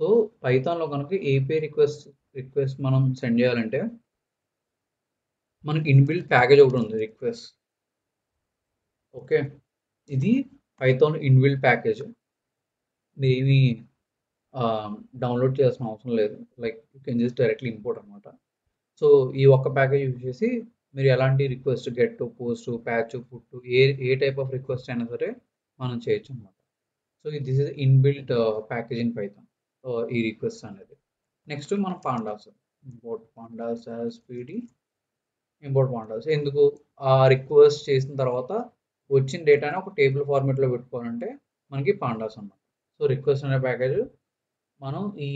So పైథాన్లో కనుక API request మనం send చేయాలంటే మనకి ఇన్బిల్ట్ ప్యాకేజ్ ఒకటి ఉంది రిక్వెస్ట్. ఓకే, ఇది పైథాన్ ఇన్బిల్ట్ ప్యాకేజ్. మీరేమి డౌన్లోడ్ చేయాల్సిన అవసరం లేదు. Like you can just directly import అనమాట. సో ఈ ఒక్క ప్యాకేజ్ యూజ్ చేసి మీరు ఎలాంటి request, get, post, patch, put, A type of request అయినా సరే మనం చేయొచ్చు అనమాట. So this is inbuilt package in Python, ఈ రిక్వెస్ట్ అనేది. నెక్స్ట్ మనం pandas, import pandas as PD, import pandas. ఎందుకు? ఆ రిక్వెస్ట్ చేసిన తర్వాత వచ్చిన డేటాని ఒక టేబుల్ ఫార్మేట్లో పెట్టుకోవాలంటే మనకి పాండాస్ అన్నమాట. సో రిక్వెస్ట్ అనే ప్యాకేజ్ మనం ఈ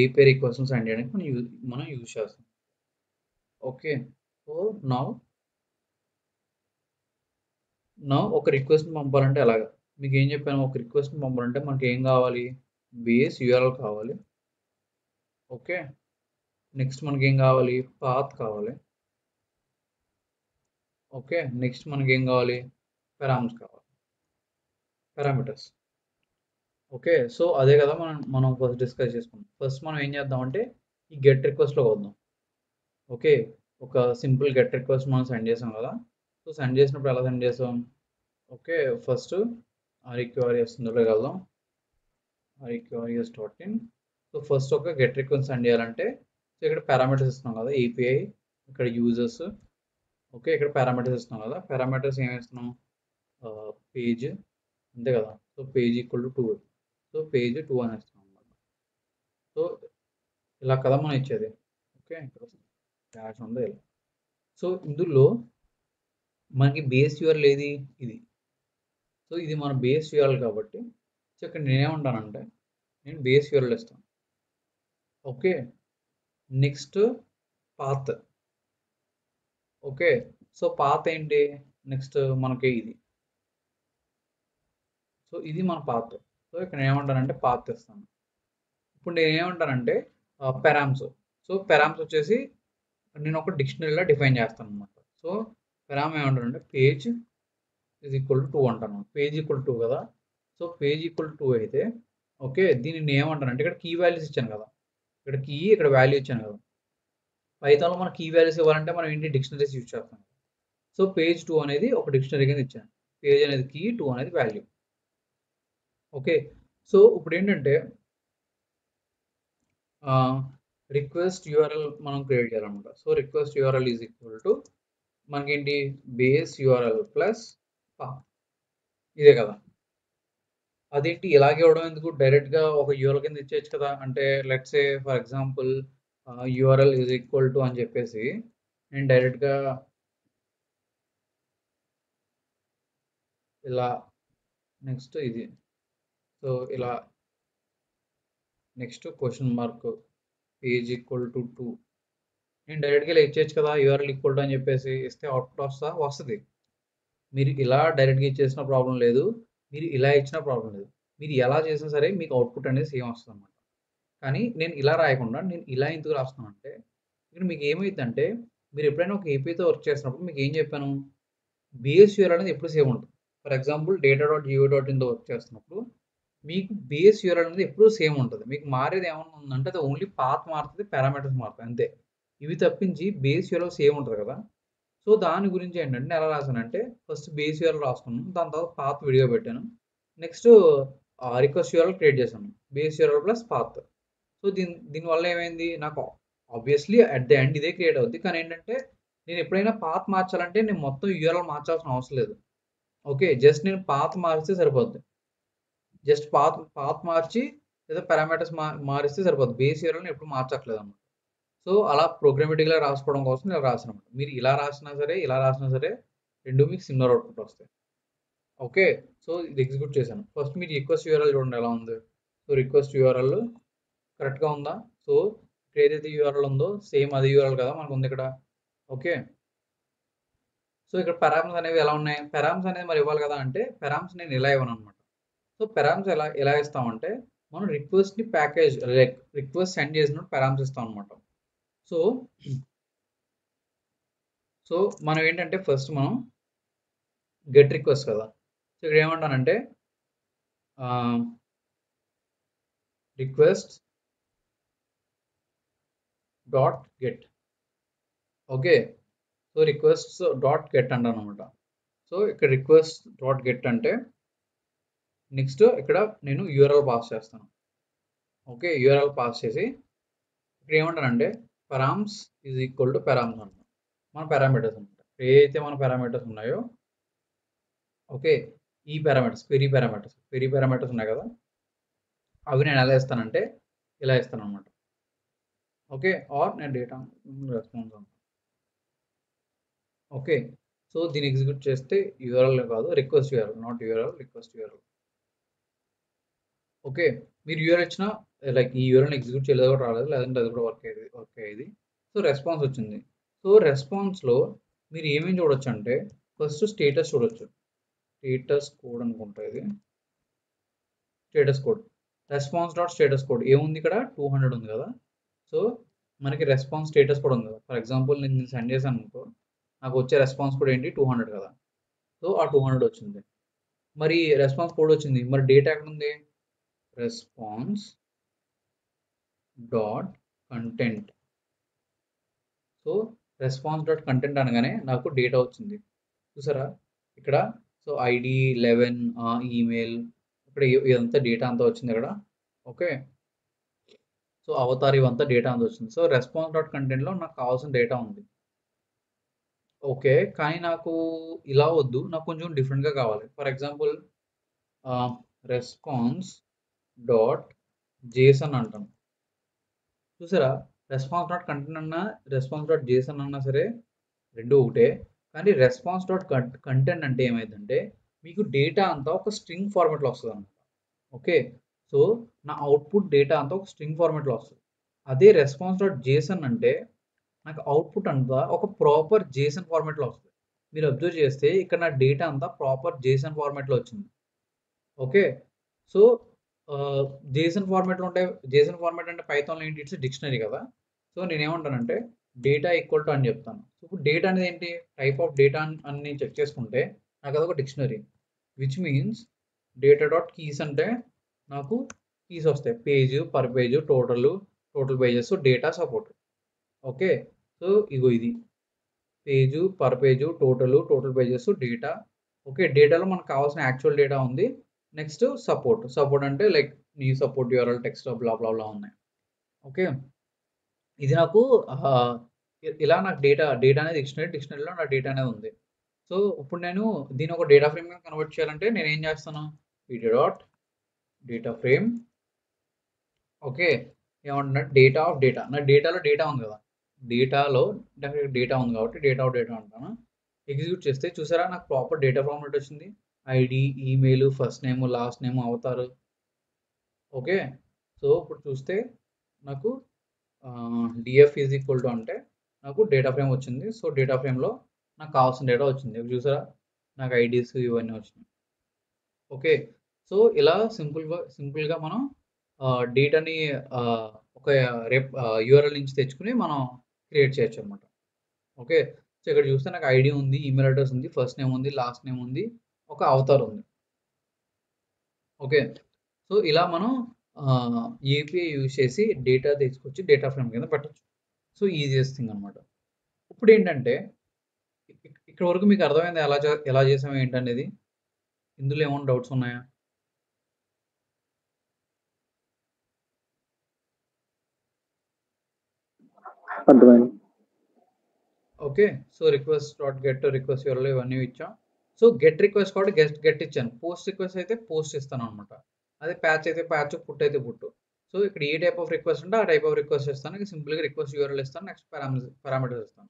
ఏపీఐ రిక్వెస్ట్ సెండ్ చేయడానికి మనం యూజ్ చేస్తాం. ఓకే, సో నా ఒక రిక్వెస్ట్ని పంపాలంటే ఎలాగా? మీకు ఏం చెప్పాను? ఒక రిక్వెస్ట్ని పంపాలంటే మనకి ఏం కావాలి? బేస్ యూఆర్ఎల్ కావాలి. ఓకే, నెక్స్ట్ మనకి ఏం కావాలి? పాత్ కావాలి. ఓకే, నెక్స్ట్ మనకి ఏం కావాలి? పారామీటర్స్ కావాలి, పారామీటర్స్. ఓకే, సో అదే కదా మనం ఫస్ట్ డిస్కస్ చేసుకున్నాం. ఫస్ట్ మనం ఏం చేద్దామంటే ఈ గెట్ రిక్వెస్ట్లో వద్దాం. ఓకే, ఒక సింపుల్ గెట్ రిక్వెస్ట్ మనం సెండ్ చేసాం కదా. సో సెండ్ చేసినప్పుడు ఎలా సెండ్ చేసాం? ఓకే, ఫస్ట్ REQRES ఇందులోకి వెళ్దాం. REQRES.in. సో ఫస్ట్ ఒక గెట్ రిక్వెస్ట్ సెండ్ చేయాలంటే సో ఇక్కడ పారామీటర్స్ ఇస్తున్నాం కదా, ఏపీఐ, ఇక్కడ యూజర్స్. ఓకే, ఇక్కడ పారామీటర్స్ ఇస్తున్నాం కదా. పారామీటర్స్ ఏమి ఇస్తున్నాం? పేజ్, అంతే కదా. So page equal to 2. So page 2 అని ఇస్తున్నాం అనమాట. సో ఇలా కదా మనం ఇచ్చేది. ఓకే, ఇక్కడ డాష్ ఉంది ఇలా. సో ఇందులో మనకి బేస్ యూఆర్ఎల్ ఏది? ఇది. సో ఇది మన బేస్ యూఆర్ఎల్ కాబట్టి సో ఇక్కడ నేనేమంటానంటే నేను బేస్ యూఆర్ఎల్ ఇస్తాను. Okay, next path. Okay, so path ఏంటి? నెక్స్ట్ మనకి ఇది. సో ఇది మన పాత్. సో ఇక్కడ ఏమంటానంటే పాత్ ఇస్తాను. ఇప్పుడు నేను ఏమంటానంటే పెరామ్స్. సో పెరామ్స్ వచ్చేసి నేను ఒక డిక్షనరీలో డిఫైన్ చేస్తాను అనమాట. సో పెరామ్ ఏమంటానంటే పేజ్ ఈజ్ ఈక్వల్ టు 2 అంటాను. పేజ్ ఈక్వల్ టు 2 కదా. సో పేజ్ ఈక్వల్ టు 2 అయితే ఓకే, దీన్ని నేను ఏమంటానంటే ఇక్కడ కీ వాల్యూస్ ఇచ్చాను కదా, ఇక్కడ కీ, ఇక్కడ వాల్యూ ఇచ్చాను కదా. పైథాన్లో మన కీ వాల్యూస్ ఇవ్వాలంటే మనం ఏంటి? డిక్షనరీస్ యూజ్ చేస్తాం. సో పేజ్ 2 అనేది ఒక డిక్షనరీ కింద ఇచ్చాను. పేజ్ అనేది కీ, 2 అనేది వాల్యూ. ఓకే, సో ఇప్పుడు ఏంటంటే రిక్వెస్ట్ యూఆర్ఎల్ మనం క్రియేట్ చేయాలన్నమాట. So request URL is equal to మనకేంటి? బేస్ యూఆర్ఎల్ ప్లస్ ఇదే కదా. అదేంటి ఇలాగే ఇవ్వడం ఎందుకు? డైరెక్ట్గా ఒక యూఆర్ఎల్ కింద ఇచ్చేయచ్చు కదా. అంటే let's say for example URL is equal to అని చెప్పేసి నేను డైరెక్ట్గా ఇలా, నెక్స్ట్ ఇది, సో ఇలా, next question mark, page equal to 2. నేను డైరెక్ట్గా ఇలా ఇచ్చేయచ్చు కదా, యూఆర్ఎల్ ఈక్వల్ టు అని చెప్పేసి ఇస్తే అవుట్పుట్ వస్తుంది. మీరు ఇలా డైరెక్ట్గా ఇచ్చేసిన ప్రాబ్లం లేదు, మీరు ఇలా ఇచ్చిన ప్రాబ్లం లేదు. మీరు ఎలా చేసినా సరే మీకు అవుట్పుట్ అనేది సేమ్ వస్తుంది అనమాట. కానీ నేను ఇలా రాయకుండా నేను ఇలా ఎందుకు రాస్తున్నానంటే ఇక్కడ మీకు ఏమైందంటే మీరు ఎప్పుడైనా ఒక ఏపీతో వర్క్ చేసినప్పుడు మీకు ఏం చెప్పాను? బేస్ యూఆర్ఎల్ అనేది ఎప్పుడు సేమ్ ఉంటుంది. ఫర్ ఎగ్జాంపుల్ data.geo.inతో వర్క్ చేస్తున్నప్పుడు మీకు బేస్ యూఆర్ఎల్ అనేది ఎప్పుడూ సేమ్ ఉంటుంది. మీకు మారేది ఏమన్నా ఉందంటే అది ఓన్లీ పాత్ మారుతుంది, పారామీటర్స్ మారుతాయి అంతే. ఇవి తప్పించి బేస్ యూఆర్ఎల్ సేమ్ ఉంటుంది కదా. సో దాని గురించి ఏంటంటే నేను ఎలా రాసానంటే ఫస్ట్ బేస్ యూఆర్ఎల్ రాసుకున్నాను, దాని తర్వాత పాత్ విడిగా పెట్టాను. నెక్స్ట్ రిక్వెస్ట్ యూఆర్ఎల్ క్రియేట్ చేశాను, base URL plus path. So దీనివల్ల ఏమైంది? నాకు ఆబ్వియస్లీ అట్ ద ఎండ్ ఇదే క్రియేట్ అవుద్ది. కానీ ఏంటంటే నేను ఎప్పుడైనా పాత్ మార్చాలంటే నేను మొత్తం యూఆర్ఎల్ మార్చాల్సిన అవసరం లేదు. ఓకే, జస్ట్ నేను పాత్ మారిస్తే సరిపోద్ది. జస్ట్ పాత్ మార్చి లేదా పారామీటర్స్ మారిస్తే సరిపోద్ది. బేస్ యూఆర్ఎల్ని ఎప్పుడు మార్చట్లేదు అన్నమాట. సో అలా ప్రోగ్రామేటిక్గా రాసుకోవడం కోసం ఇలా రాసినమాట. మీరు ఇలా రాసినా సరే ఇలా రాసినా సరే రెండు మీకు సిమిలర్ అవుట్పుట్ వస్తాయి. ఓకే, సో ఇది ఎగ్జిక్యూట్ చేశాను. ఫస్ట్ మీరు రిక్వెస్ట్ యూఆర్ఎల్ చూడండి ఎలా ఉంది. సో రిక్వెస్ట్ యూఆర్ఎల్ కరెక్ట్గా ఉందా? సో ఏదైతే యూఆర్ఎల్ ఉందో సేమ్ అది యూఆర్ఎల్ కదా మనకు ఉంది ఇక్కడ. ఓకే, సో ఇక్కడ పారామ్స్ అనేవి ఎలా ఉన్నాయి? పారామ్స్ అనేది మరి ఇవ్వాలి కదా, అంటే పారామ్స్ నేను ఇలా ఇవ్వను అనమాట. సో పారామ్స్ ఎలా ఇస్తామంటే మనం రిక్వెస్ట్ని ప్యాకేజ్ రిక్వెస్ట్ సెండ్ చేసినప్పుడు పారామ్స్ ఇస్తాం అనమాట. సో మనం ఏంటంటే ఫస్ట్ మనం గెట్ రిక్వెస్ట్ కదా. సో ఇక్కడ ఏమంటానంటే request dot get. Okay, so request dot get అంటాను అనమాట. సో ఇక్కడ రిక్వెస్ట్ డాట్ గెట్ అంటే నెక్స్ట్ ఇక్కడ నేను యూఆర్ఎల్ పాస్ చేస్తాను. ఓకే, యూఆర్ఎల్ పాస్ చేసి ఇక్కడ ఏమంటానంటే params is equal to params అంటాం. మన పారామీటర్స్ అనమాట. ఏదైతే మన పారామీటర్స్ ఉన్నాయో, ఓకే, ఈ పారామీటర్స్ క్వెరీ పారామీటర్స్ ఉన్నాయి కదా, అవి నేను ఎలా ఇస్తానంటే ఇలా ఇస్తాను అనమాట. ఓకే, ఆర్ నేను డేటా రెస్పాన్స్ అంటాను. ఓకే, సో దీన్ని ఎగ్జిక్యూట్ చేస్తే యూఆర్ఎల్ కాదు, request URL, not URL, request URL. Okay, మీరు యూఆర్ఎల్ ఇచ్చిన లైక్ ఈ యూఆర్ఎల్ ఎగ్జిక్యూట్ చేయలేదు కూడా రాలేదు, లేదంటే అది కూడా వర్క్ అయ్యేది. సో రెస్పాన్స్ వచ్చింది. సో రెస్పాన్స్లో మీరు ఏమేమి చూడొచ్చు అంటే ఫస్ట్ స్టేటస్ చూడొచ్చు. స్టేటస్ కోడ్ అనుకుంటా ఇది. Status code, response dot status code ఏముంది ఇక్కడ 200 ఉంది కదా. సో మనకి రెస్పాన్స్ స్టేటస్ కూడా ఉంది కదా. ఫర్ ఎగ్జాంపుల్ నేను సెండ్ చేశాను అనుకో, నాకు వచ్చే రెస్పాన్స్ కోడ్ ఏంటి 200 కదా. సో ఆ 200 వచ్చింది. మరి రెస్పాన్స్ కోడ్ వచ్చింది, మరి డేటా ఎక్కడ ఉంది? Response dot content. So response dot content అనగానే నాకు డేటా వచ్చింది, చూసారా ఇక్కడ. సో ఐడి 11 ఈమెయిల్, ఇక్కడ ఇదంతా డేటా అంతా వచ్చింది ఇక్కడ. ఓకే, సో అవతార్ ఇవంతా డేటా అంతా వచ్చింది. సో రెస్పాన్స్ డాట్ కంటెంట్లో నాకు కావాల్సిన డేటా ఉంది. ఓకే, కానీ నాకు ఇలా వద్దు, నాకు కొంచెం డిఫరెంట్గా కావాలి. For example response dot JSON అంటాను. చూసారా, రెస్పాన్స్ డాట్ కంటెంట్ అన్నా రెస్పాన్స్ డాట్ జేసన్ అన్నా సరే రెండు ఒకటే. కానీ రెస్పాన్స్ డాట్ కంటెంట్ అంటే ఏమైందంటే మీకు డేటా అంతా ఒక స్ట్రింగ్ ఫార్మాట్లో వస్తుంది అనమాట. ఓకే, సో నా అవుట్పుట్ డేటా అంతా ఒక స్ట్రింగ్ ఫార్మాట్లో వస్తుంది. అదే రెస్పాన్స్ డాట్ జేసన్ అంటే నాకు అవుట్పుట్ అంతా ఒక ప్రాపర్ జేసన్ ఫార్మాట్లో వస్తుంది. మీరు అబ్జర్వ్ చేస్తే ఇక్కడ నా డేటా అంతా ప్రాపర్ జేసన్ ఫార్మాట్లో వచ్చింది. ఓకే, సో జేసన్ ఫార్మాట్లో ఉంటే, జేసన్ ఫార్మాట్ అంటే పైథాన్లో ఏంటి, ఇట్స్ డిక్షనరీ కదా. సో నేనేమంటానంటే డేటా ఈక్వల్ టు అని చెప్తాను. సో ఇప్పుడు డేటా అనేది ఏంటి, టైప్ ఆఫ్ డేటా అని చెక్ చేసుకుంటే నాకు అదొక dictionary, which means data dot keys అంటే నాకు కీస్ వస్తాయి, page, per page, total pages, data support. Okay, so ఇగో ఇది page, per page, total pages, data. Okay, డేటాలో మనకు కావాల్సిన యాక్చువల్ డేటా ఉంది. నెక్స్ట్ సపోర్ట్ అంటే లైక్ నీ సపోర్ట్ యూఆర్ఎల్ టెక్స్ట్ బ్లా బ్లా బ్లా ఉన్నాయి. ఓకే, ఇది నాకు ఇలా నాకు డేటా అనేది డిక్షనరీలో నా డేటా అనేది ఉంది. సో ఇప్పుడు నేను దీని ఒక డేటా ఫ్రేమ్గా కన్వర్ట్ చేయాలంటే నేను ఏం చేస్తాను, video dot data frame. Okay, ఏమంటున్నా డేటా ఆఫ్ డేటా, నా డేటాలో డేటా ఉంది కదా, డేటాలో డేటా ఉంది కాబట్టి డేటా ఆఫ్ డేటా అంటాను. ఎగ్జిక్యూట్ చేస్తే చూసారా నాకు ప్రాపర్ డేటా ఫార్మాట్ వచ్చింది, ID, email, first name, last name, అవతారు. ఓకే, సో ఇప్పుడు చూస్తే నాకు డిఎఫ్ ఈజ్ ఈక్వల్ టు అంటే నాకు డేటా ఫ్రేమ్ వచ్చింది. సో డేటా ఫ్రేమ్లో నాకు కావాల్సిన డేటా వచ్చింది. చూసారా నాకు ఐడీస్ ఇవన్నీ వచ్చినాయి. ఓకే, సో ఇలా సింపుల్గా మనం డేటాని ఒక యూఆర్ఎల్ నుంచి తెచ్చుకుని మనం క్రియేట్ చేయొచ్చు అనమాట. ఓకే, సో ఇక్కడ చూస్తే నాకు ఐడి ఉంది, ఈమెయిల్ అడ్రస్ ఉంది, ఫస్ట్ నేమ్ ఉంది, లాస్ట్ నేమ్ ఉంది, ఒక అవతార్ ఉంది. ఓకే, సో ఇలా మనం ఏపీఐ యూజ్ చేసి డేటా తీసుకొచ్చి డేటా ఫ్రేమ్ కింద పెట్టచ్చు. సో ఈజియెస్ట్ థింగ్ అనమాట. ఇప్పుడు ఏంటంటే ఇక్కడ వరకు మీకు అర్థమైంది ఎలా చేసాము ఏంటనేది. ఇందులో ఏమైనా డౌట్స్ ఉన్నాయా? అర్థమైంది. Okay, so request dot get, request URL ఇవన్నీ ఇచ్చాం. సో గెట్ రిక్వెస్ట్ కాబట్టి గెట్ ఇచ్చాను, పోస్ట్ రిక్వెస్ట్ అయితే పోస్ట్ ఇస్తాను అనమాట. అదే ప్యాచ్ అయితే ప్యాచ్, పుట్ అయితే పుట్టు. సో ఇక్కడ ఏ టైప్ ఆఫ్ రిక్వెస్ట్ ఉంటే ఆ టైప్ ఆఫ్ రిక్వెస్ట్ ఇస్తాను. సింపుల్గా రిక్వెస్ట్ యూఆర్ఎల్ ఇస్తాను, నెక్స్ట్ పారామీటర్స్ ఇస్తాను.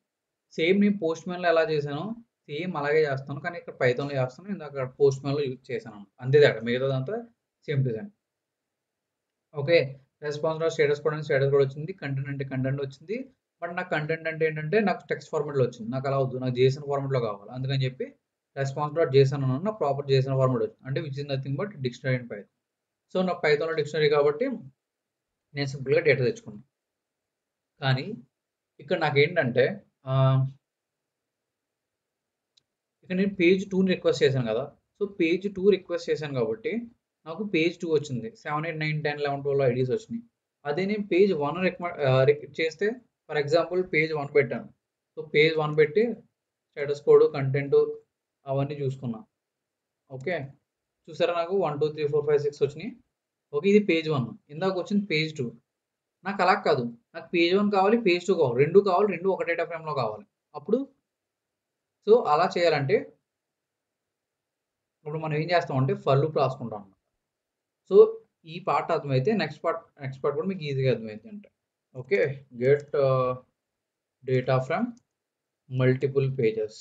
సేమ్ నేను పోస్ట్ మ్యాన్లో ఎలా చేశాను సేమ్ అలాగే చేస్తాను, కానీ ఇక్కడ పైథాన్లో చేస్తాను, ఇందాక పోస్ట్ మ్యాన్లో యూజ్ చేశాను. అంతే తేడా, మిగతాదంతా same design. Okay, response dot status కూడా వచ్చింది, కంటెంట్ అంటే కంటెంట్ వచ్చింది. బట్ నాకు కంటెంట్ అంటే ఏంటంటే నాకు టెక్స్ట్ ఫార్మాట్లో వచ్చింది, నాకు అలా వద్దు, నాకు జేసన్ ఫార్మాట్లో కావాలి. అందుకని చెప్పి రెస్పాన్స్ డాట్ జేసన్ అన్నాను, నాకు ప్రాపర్ జేసన్ ఫార్మాట్ వచ్చింది, అంటే which is nothing but dictionary and Python. So నాకు పైథాన్లో డిక్షనరీ కాబట్టి నేను సింపుల్గా డేటా తెచ్చుకున్నాను. కానీ ఇక్కడ నాకేంటంటే ఇక్కడ నేను పేజ్ 2ని రిక్వెస్ట్ చేశాను కదా. సో పేజ్ 2 రిక్వెస్ట్ చేశాను కాబట్టి నాకు పేజ్ 2 వచ్చింది. 7, 8, 9, 10, 11, 12 ఐడీస్ వచ్చినాయి. అదే నేను పేజ్ 1 చేస్తే ఫర్ ఎగ్జాంపుల్ పేజ్ 1 పెట్టాను. సో పేజ్ 1 పెట్టి స్టేటస్ కోడ్, కంటెంట్ అవన్నీ చూసుకున్నా. ఓకే. చూసారా నాకు 1, 2, 3, 4, 5, 6 వచ్చినాయి. ఓకే. ఇది పేజ్ 1. ఇందాక వచ్చింది పేజ్ 2. నాకు అలా కాదు. నాకు పేజ్ 1 కావాలి, పేజ్ 2 కావాలి. 2 కావాలి, 2 ఒక డేటా ఫ్రేమ్‌లో కావాలి. అప్పుడు సో అలా చేయాలంటే ఇప్పుడు మనం ఏం చేస్తామంటే ఫర్ లూప్ రాసుకుంటాం అన్నమాట. సో ఈ పార్ట్ అర్థమైతే నెక్స్ట్ పార్ట్ కూడా మీకు ఈజీగా అర్థమైంది అంటే. Okay. Get data from multiple pages.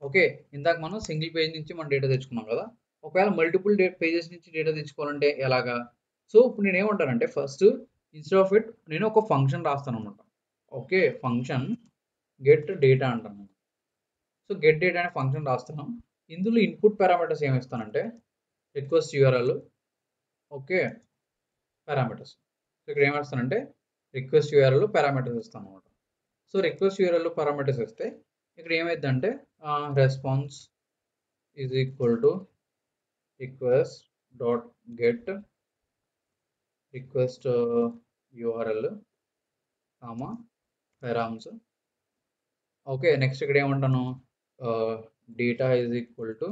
Okay. ఇందాక మనం సింగిల్ పేజ్ నుంచి మనం డేటా తెచ్చుకున్నాం కదా! ఒకవేళ మల్టిపుల్ పేజెస్ నుంచి డేటా తెచ్చుకోవాలంటే ఎలాగా? సో ఇప్పుడు నేనేమంటానంటే ఫస్ట్ ఇన్‌స్టెడ్ ఆఫ్ ఇట్ నేను ఒక ఫంక్షన్ రాస్తానన్నమాట. ఓకే. ఫంక్షన్ గెట్ డేటా అంటాను. సో గెట్ డేటా అనే ఫంక్షన్ రాస్తున్నాం. ఇందులో ఇన్పుట్ పారామీటర్స్ ఏమి ఇస్తానంటే request URL, okay, parameters. So ఇక్కడ ఏమిస్తానంటే రిక్వెస్ట్ యూఆర్ఎల్ పారామీటర్స్ ఇస్తాను అనమాట. సో రిక్వెస్ట్ యూఆర్ఎల్ పారామీటర్స్ ఇస్తే ఇక్కడ ఏమైందంటే response is equal to request dot get request URL comma params. Okay. Next ఇక్కడ ఏమంటాను data is equal to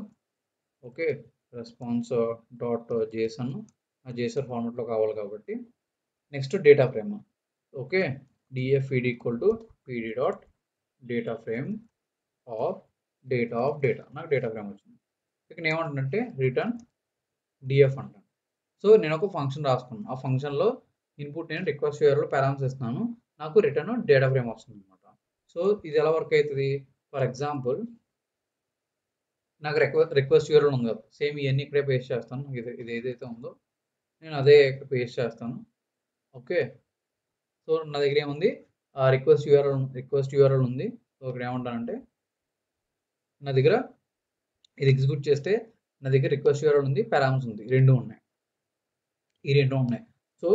okay response dot JSON, ఆ జేసన్ ఫార్మాట్లో కావాలి కాబట్టి next data frame. Okay. DFED equal to PD dot data frame of data. నాకు data frame వచ్చింది. ఇక్కడ ఏమంటానంటే రిటర్న్ డిఎఫ్ అంటాను. సో నేను ఒక ఫంక్షన్ రాసుకున్నాను. ఆ ఫంక్షన్లో ఇన్పుట్ నేను రిక్వెస్ట్ యూఆర్ఎల్ పారామీటర్స్ ఇస్తున్నాను. నాకు రిటర్న్ డేటా ఫ్రేమ్ వస్తుంది అనమాట. సో ఇది ఎలా వర్క్ అవుతుంది? ఫర్ ఎగ్జాంపుల్ నాకు రిక్వెస్ట్ యూఆర్ఎల్ ఉంది కదా, సేమ్ ఇవన్నీ ఇక్కడే పేస్ట్ చేస్తాను. ఇది ఏదైతే ఉందో నేను అదే ఇక్కడ పేస్ట్ చేస్తాను. ఓకే. సో నా దగ్గర ఏముంది రిక్వెస్ట్ యూఆర్ఎల్ ఉంది. సో ఇక్కడ ఏమంటానంటే నా దగ్గర ఇది ఎగ్జిక్యూట్ చేస్తే నా దగ్గర రిక్వెస్ట్ యూఆర్ఎల్ ఉంది, పారామీటర్స్ ఉంది, రెండు ఉన్నాయి. ఈ రెండు ఉన్నాయి. సో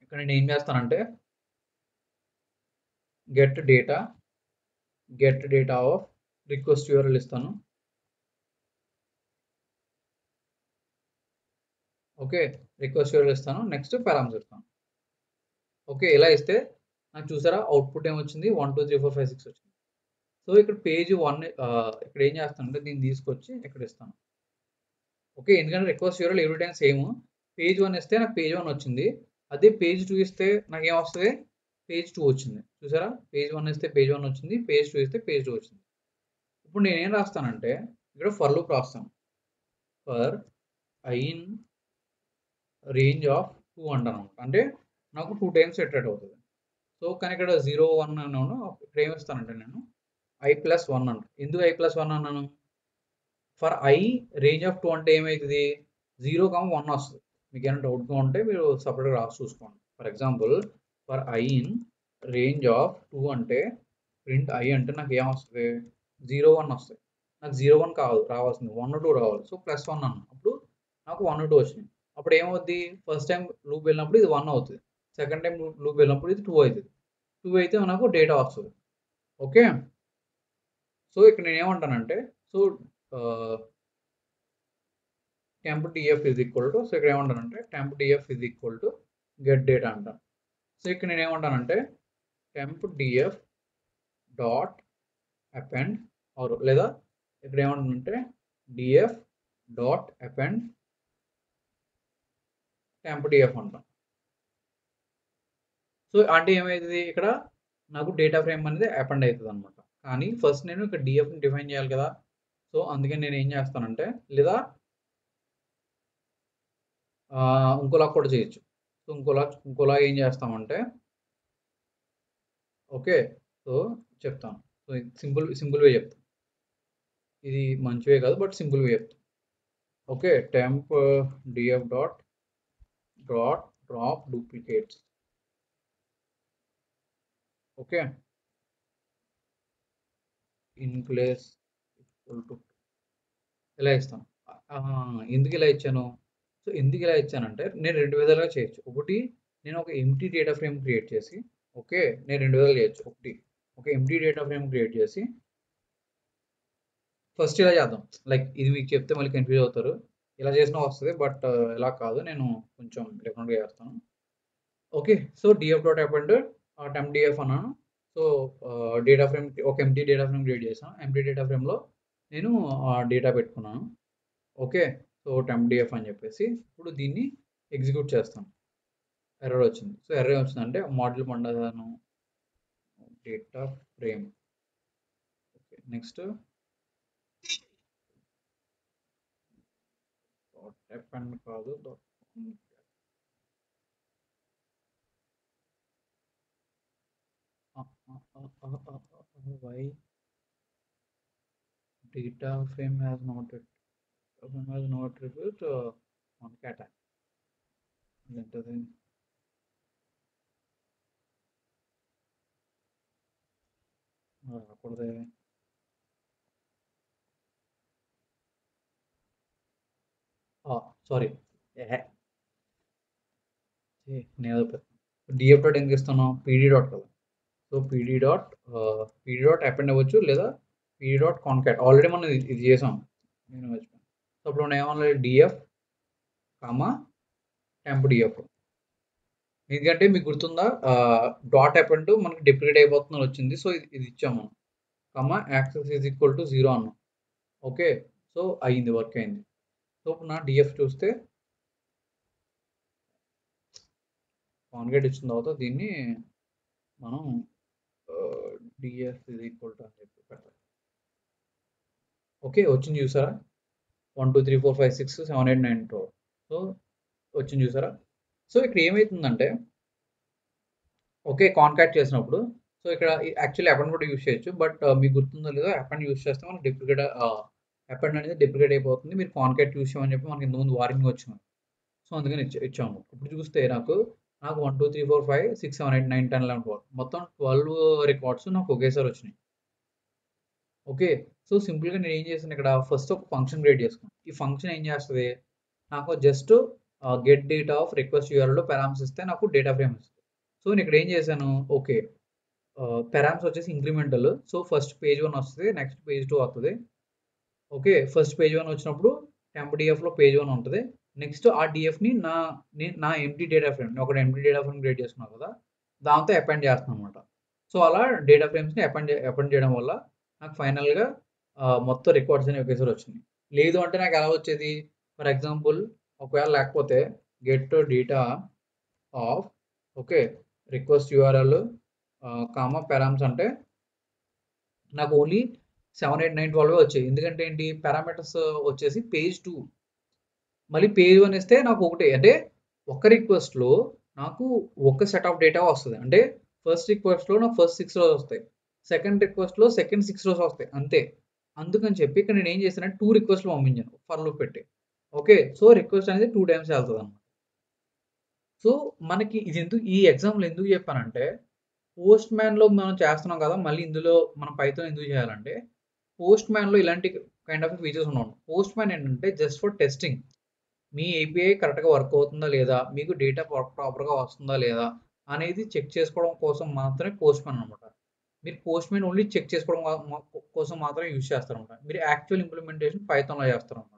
ఇక్కడ నేను ఏం చేస్తానంటే get data of request URL ఇస్తాను. ఓకే. రిక్వెస్ట్ యూఆర్ఎల్ ఇస్తాను. నెక్స్ట్ పారామీటర్స్ ఇస్తాను. ఓకే. ఇలా ఇస్తే నాకు చూసారా అవుట్పుట్ ఏమొచ్చింది 1, 2, 3, 4, 5, 6 వచ్చింది. సో ఇక్కడ పేజ్ 1 ఇక్కడ ఏం చేస్తానంటే దీన్ని తీసుకొచ్చి ఇక్కడ ఇస్తాను. ఓకే. ఎందుకంటే request URL every time same. Page 1 ఇస్తే నాకు పేజ్ 1 వచ్చింది. అదే పేజ్ 2 ఇస్తే నాకు ఏమొస్తుంది పేజ్ 2 వచ్చింది. చూసారా పేజ్ 1 ఇస్తే పేజ్ 1 వచ్చింది, పేజ్ 2 ఇస్తే పేజ్ 2 వచ్చింది. ఇప్పుడు నేనేం రాస్తానంటే ఇక్కడ ఫర్ లూప్ రాస్తాను. For I in range of 2 అంటాను. అంటే నాకు 2 టైమ్స్ ఇటరేట్ అవుతుంది. సో కానీ ఇక్కడ 0, 1 అన్నాను. ఇక్కడ ఏమిస్తానంటే నేను i+1 అంట. ఎందుకు i+1 అన్నాను? ఫర్ ఐ రేంజ్ ఆఫ్ 2 అంటే ఏమవుతుంది 0, 1 వస్తుంది. మీకు ఏమైనా డౌట్గా ఉంటే మీరు సపరేట్గా రాసి చూసుకోండి. For example for I in range of 2 అంటే ప్రింట్ ఐ అంటే నాకు ఏమొస్తుంది 0, 1 వస్తాయి. నాకు 0, 1 కాదు రావాల్సింది 1, 2 రావాలి. సో +1 అన్నాను. అప్పుడు నాకు 1, 2 వచ్చినాయి. అప్పుడు ఏమవుద్ది ఫస్ట్ టైం లూప్ వెళ్ళినప్పుడు ఇది 1 అవుతుంది. సెకండ్ టైం లూప్ వెళ్ళినప్పుడు ఇది 2 అవుతుంది. 2 అయితే నాకు డేటా వస్తుంది. ఓకే. సో ఇక్కడ నేను ఏమంటానంటే so temp DF is equal to so ఇక్కడ ఏమంటానంటే temp DF is equal to get data అంటాను. సో ఇక్కడ నేను ఏమంటానంటే temp DF dot append or లేదా ఇక్కడ ఏమంటానంటే DF dot append temp DF అంటాం. సో అంటే ఏమవుతుంది ఇక్కడ నాకు డేటా ఫ్రేమ్ అనేది అపెండ్ అవుతుంది అనమాట. కానీ ఫస్ట్ నేను ఇక్కడ డిఎఫ్ని డిఫైన్ చేయాలి కదా. సో అందుకని నేను ఏం చేస్తానంటే లేదా ఇంకోలా కూడా చేయొచ్చు. సో ఇంకోలా ఏం చేస్తామంటే ఓకే. సో చెప్తాను. సో సింపుల్ వే చెప్తాను. ఇది మంచి వే కాదు బట్ సింపుల్ వే చెప్తాను. Okay. Temp DF dot drop duplicates. Okay. In place equal to ఇలా ఇస్తాను. ఎందుకు ఇలా ఇచ్చాను? సో ఎందుకు ఇలా ఇచ్చానంటే నేను 2 విధాలుగా చేయొచ్చు. ఒకటి నేను ఒక ఎంప్టీ డేటా ఫ్రేమ్ క్రియేట్ చేసి ఓకే. నేను 2 విధాలుగా చేయొచ్చు. ఒకటి ఒక ఎంప్టీ డేటా ఫ్రేమ్ క్రియేట్ చేసి ఫస్ట్ ఇలా చేద్దాం. లైక్ ఇది మీకు చెప్తే మళ్ళీ కన్‌ఫ్యూజ్ అవుతారు. ఇలా చేసినా వస్తది. బట్ ఇలా కాదు. నేను కొంచెం డిఫరెంట్‌గా చేస్తాను. Okay. So, DF dot append temp DF అన్నాను. సో, డేటా ఫ్రేమ్ ఒక ఎంప్టీ డేటా ఫ్రేమ్ క్రియేట్ చేశాను. ఎంప్టీ డేటా ఫ్రేమ్‌లో నేను డేటా పెట్టుకున్నాను. ఓకే. సో, టెంప్ డీఎఫ్ అని చెప్పేసి ఇప్పుడు దీన్ని ఎగ్జిక్యూట్ చేస్తాను. ఎర్రర్ వచ్చింది. సో, ఎర్రర్ ఏమొచ్చిందంటే మోడల్ పండగను data frame. Okay. Next dot append కాదు. Why data frame has not rebuilt on cat ఏంటది రాకూడదే సారీ నేను డిఎఫ్ డాట్ ఎందుకు ఇస్తున్నాం పీడీ డాట్ కదా సో పీడీ డాట్ అపెండ్ అవ్వచ్చు లేదా పీడీ డాట్ కాన్కాట్ ఆల్రెడీ మనం ఇది చేసాం నేను మర్చిపోయాను సో అప్పుడు మనం ఏమన్నా డిఎఫ్ కామా టెంప్ డిఎఫ్ ఎందుకంటే మీకు గుర్తుందా డాట్ అపెండ్ మనకి డిప్లికేట్ అయిపోతుందని వచ్చింది సో ఇది ఇచ్చాము మనం comma access is equal to 0 అన్నాం ఓకే సో అయింది వర్క్ అయింది సో ఇప్పుడు నా డిఎఫ్ చూస్తే కాన్గేట్ ఇచ్చిన తర్వాత దీన్ని మనం డిఎఫ్ ఈజ్ ఈక్వల్ టు అని చెప్పి పెట్టాలి ఓకే వచ్చింది చూసారా 1 2 3 4 5 6 7 8 9 12 సో వచ్చింది చూసారా సో ఇక్కడ ఏమవుతుందంటే ఓకే కాన్కాట్ చేసినప్పుడు సో ఇక్కడ యాక్చువల్లీ అపెండ్ కూడా యూస్ చేయొచ్చు బట్ మీకు గుర్తుందో లేదో అపెండ్ యూస్ చేస్తే మనకి డిప్లికేట్ అపెండ్ అనేది డిప్లికేట్ అయిపోతుంది మీరు కాన్కాట్ యూస్ చేయమని చెప్పి మనకి ఇంతకుముందు వార్నింగ్ వచ్చింది సో అందుకని ఇచ్చాము ఇప్పుడు చూస్తే నాకు 1 2 3 4 5 6 7 8 9 10 11 12 మొత్తం 12 రికార్డ్స్ నాకు ఒకేసారి వచ్చినాయి ఓకే సో సింపుల్గా నేను ఏం చేశాను ఇక్కడ ఫస్ట్ ఒక ఫంక్షన్ క్రియేట్ చేసుకున్నాను ఈ ఫంక్షన్ ఏం చేస్తుంది నాకు just get data of request యూఆర్ఎల్లో పారామ్స్ ఇస్తే నాకు డేటా ఫ్రేమ్ ఇస్తుంది సో నేను ఇక్కడ ఏం చేశాను ఓకే పారామ్స్ వచ్చేసి ఇంక్రిమెంటల్ సో ఫస్ట్ పేజ్ 1 వస్తుంది నెక్స్ట్ పేజ్ 2 వస్తుంది ఓకే ఫస్ట్ పేజ్ 1 వచ్చినప్పుడు టెంప్ డిఎఫ్లో పేజ్ 1 ఉంటుంది నెక్స్ట్ ఆ డిఎఫ్ని నా ఎంటీ డేటా ఫ్రేమ్ ఒక ఎంటీ డేటా ఫ్రేమ్ క్రియేట్ చేసుకున్నాను కదా దాంతో అపెండ్ చేస్తున్నాను అనమాట సో అలా డేటా ఫ్రేమ్స్ని అపెండ్ చేయడం వల్ల నాకు ఫైనల్గా మొత్తం రికార్డ్స్ అనేవి ఒకేసారి వచ్చినాయి లేదు అంటే నాకు ఎలా వచ్చేది ఫర్ ఎగ్జాంపుల్ ఒకవేళ లేకపోతే get data of okay request URL comma params అంటే నాకు ఓన్లీ 7 8 9 12 వచ్చాయి ఎందుకంటే ఏంటి పారామీటర్స్ వచ్చేసి పేజ్ 2 మళ్ళీ పేజ్ 1 ఇస్తే నాకు ఒకటే అంటే ఒక రిక్వెస్ట్లో నాకు ఒక సెట్ ఆఫ్ డేటా వస్తుంది అంటే ఫస్ట్ రిక్వెస్ట్లో నాకు ఫస్ట్ 6 రోజు వస్తాయి సెకండ్ రిక్వెస్ట్లో సెకండ్ 6 రోజు వస్తాయి అంతే అందుకని చెప్పి ఇక్కడ నేను ఏం చేశానంటే 2 రిక్వెస్ట్లు పంపించాను ఫర్ లూప్ పెట్టి ఓకే సో రిక్వెస్ట్ అనేది 2 టైమ్స్ వెళ్తుంది అన్నమాట సో మనకి ఇది ఎందుకు ఈ ఎగ్జాంపుల్ ఎందుకు చెప్పానంటే పోస్ట్ మ్యాన్లో మనం చేస్తున్నాం కదా మళ్ళీ ఇందులో మనం పైథాన్ ఎందుకు చేయాలంటే పోస్ట్ మ్యాన్లో ఇలాంటి కైండ్ ఆఫ్ ఫీచర్స్ ఉన్నాం పోస్ట్ మ్యాన్ ఏంటంటే just for testing me API కరెక్ట్గా వర్క్ అవుతుందా లేదా మీకు డేటా ప్రాపర్గా వస్తుందా లేదా అనేది చెక్ చేసుకోవడం కోసం మాత్రమే పోస్ట్ మ్యాన్ అనమాట మీరు పోస్ట్ మ్యాన్ ఓన్లీ చెక్ చేసుకోవడం కోసం మాత్రమే యూజ్ చేస్తారనమాట మీరు యాక్చువల్ ఇంప్లిమెంటేషన్ పైథాన్లో చేస్తారనమాట